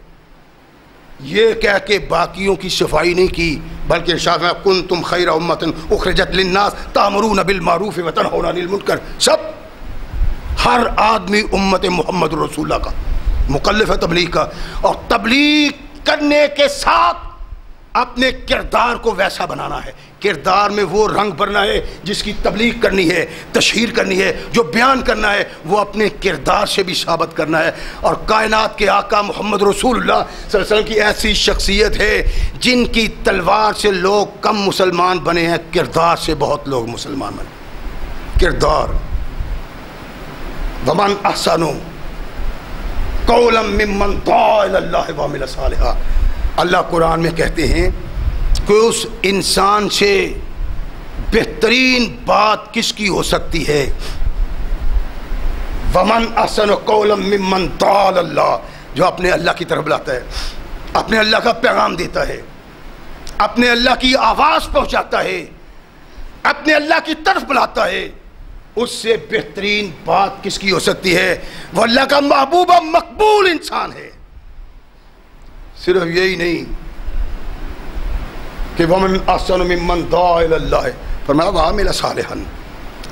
یہ کہہ کے باقیوں کی صفائی نہیں کی، بلکہ ارشاد میں کنتم خیر امۃ اخرجت للناس تأمرون بالمعروف وتنہون عن المنکر. سب ہر آدمی امت محمد رسول اللہ کا مکلف ہے تبلیغ کا، اور تبلیغ کرنے کے ساتھ اپنے کردار کو ویسا بنانا ہے. کردار میں وہ رنگ بھرنا ہے جس کی تبلیغ کرنی ہے، تشہیر کرنی ہے، جو بیان کرنا ہے وہ اپنے کردار سے بھی ثابت کرنا ہے. اور کائنات کے آقا محمد رسول اللہ صلی اللہ علیہ وسلم کی ایسی شخصیت ہے جن کی تلوار سے لوگ کم مسلمان بنے ہیں، کردار سے بہت لوگ مسلمان بنے. کردار ومن احسن قولا ممن دعا الی اللہ وعمل صالحا. اللہ قرآن میں کہتے ہیں کہ اس انسان سے بہترین بات کس کی ہو سکتی ہے؟ ومن احسن قولا ممن دعا الی اللہ، جو اپنے اللہ کی طرف بلاتا ہے، اپنے اللہ کا پیغام دیتا ہے، اپنے اللہ کی آواز پہنچاتا ہے، اپنے اللہ کی طرف بلاتا ہے. اس سے بہترین بات کس کی ہو سکتی ہے؟ وہ اللہ کا محبوب و مقبول انسان ہے. صرف یہی نہیں کہ ومن احسن ممن دعا الی اللہ، فرمایا وعمل صالحا،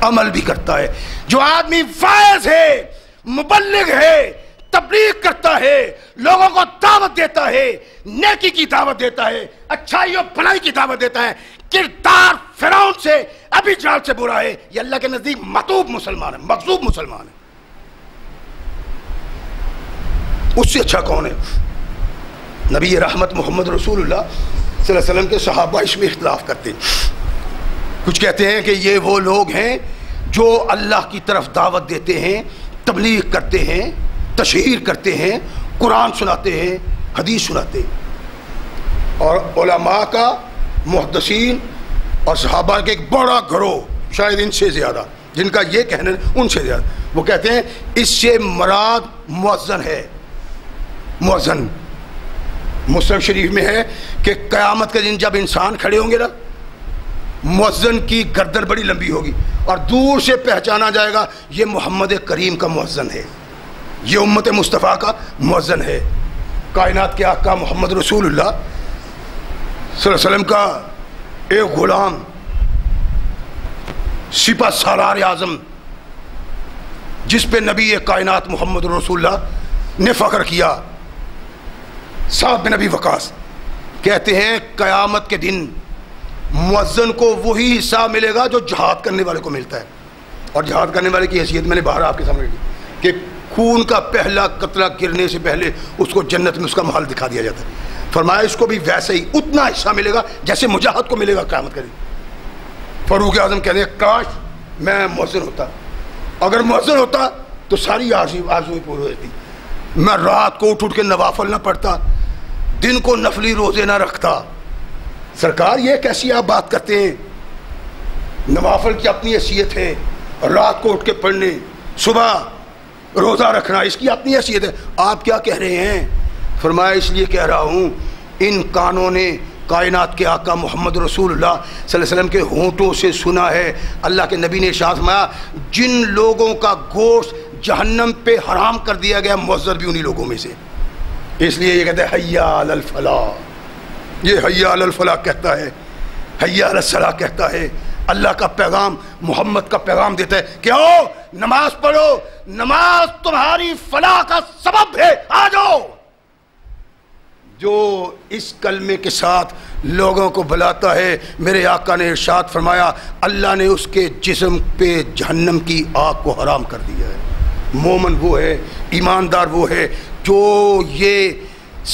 عمل بھی کرتا ہے. جو آدمی واعظ ہے، مبلغ ہے، تبلیغ کرتا ہے، لوگوں کو دعوت دیتا ہے، نیکی کی دعوت دیتا ہے، اچھائی اور بھلائی کی دعوت دیتا ہے، کردار فرعون سے، ابھی جال سے برا ہے، یہ اللہ کے نزدیک مطلوب مسلمان ہے، مغضوب مسلمان ہے. اس سے اچھا کون ہے؟ نبی رحمت محمد رسول اللہ صلی اللہ علیہ وسلم کے صحابہ اس میں اختلاف کرتے ہیں. کچھ کہتے ہیں کہ یہ وہ لوگ ہیں جو اللہ کی طرف دعوت دیتے ہیں، تبلیغ کرتے ہیں، تشہیر کرتے ہیں، قرآن سناتے ہیں، حدیث سناتے ہیں. اور علماء کا، محدثین اور صحابہ کے ایک بڑا گروہ، شاید ان سے زیادہ، جن کا یہ کہنا ان سے زیادہ، وہ کہتے ہیں اس سے مراد مؤذن ہے. مؤذن مسلم شریف میں ہے کہ قیامت کے دن جب انسان کھڑے ہوں گے نا، مؤذن کی گردن بڑی لمبی ہوگی اور دور سے پہچانا جائے گا یہ محمد کریم کا مؤذن ہے، یہ امت مصطفیٰ کا مؤذن ہے۔ کائنات کے آقا محمد رسول اللہ صلی اللہ علیہ وسلم کا ایک غلام سپہ سالار اعظم جس پہ نبی کائنات محمد رسول اللہ نے فخر کیا، سعد بن ابی وقاص، کہتے ہیں قیامت کے دن مؤذن کو وہی حصہ ملے گا جو جہاد کرنے والے کو ملتا ہے، اور جہاد کرنے والے کی حیثیت میں نے باہر آپ کے سامنے کی کہ خون کا پہلا قطرہ گرنے سے پہلے اس کو جنت میں اس کا محل دکھا دیا جاتا ہے۔ فرمایا اس کو بھی ویسے ہی اتنا حصہ ملے گا جیسے مجاہد کو ملے گا قیامت کے دن۔ فاروق اعظم کہتے ہیں کاش میں مؤذن ہوتا، اگر مؤذن ہوتا تو ساری آرزویں پوری ہو جاتی، میں رات کو اٹھ کے نوافل نہ پڑھتا، دن کو نفلی روزے نہ رکھتا۔ سرکار یہ کیسی آپ بات کرتے ہیں؟ نوافل کی اپنی حیثیت ہے، رات کو اٹھ کے پڑھنے، صبح روزہ رکھنا اس کی اپنی حیثیت ہے، آپ کیا کہہ رہے ہیں؟ فرمایا اس لیے کہہ رہا ہوں ان کانوں نے کائنات کے آقا محمد رسول اللہ صلی اللہ علیہ وسلم کے ہونٹوں سے سنا ہے، اللہ کے نبی نے ارشاد فرمایا جن لوگوں کا گوشت جہنم پہ حرام کر دیا گیا مؤذن بھی انہی لوگوں میں سے۔ اس لیے یہ کہتے ہیں حیا علی الفلاح، یہ حیا علی الفلاح کہتا ہے، حیا علی الصلاح کہتا ہے۔ اللہ کا پیغام محمد کا پیغام دیتا ہے کہ آؤ نماز پڑھو، نماز تمہاری فلاح کا سبب ہے، آ جاؤ۔ جو اس کلمے کے ساتھ لوگوں کو بلاتا ہے، میرے آقا نے ارشاد فرمایا اللہ نے اس کے جسم پہ جہنم کی آگ کو حرام کر دیا ہے۔ مومن وہ ہے، ایماندار وہ ہے جو یہ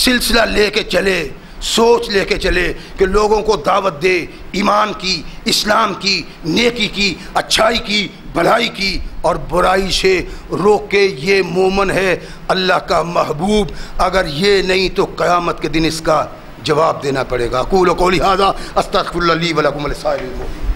سلسلہ لے کے چلے، سوچ لے کے چلے کہ لوگوں کو دعوت دے ایمان کی، اسلام کی، نیکی کی، اچھائی کی، بھلائی کی اور برائی سے روکے، یہ مومن ہے اللہ کا محبوب۔ اگر یہ نہیں تو قیامت کے دن اس کا جواب دینا پڑے گا۔ اقول قولی ھذا استغفر اللہ لی ولکم ولسائر المؤمنین۔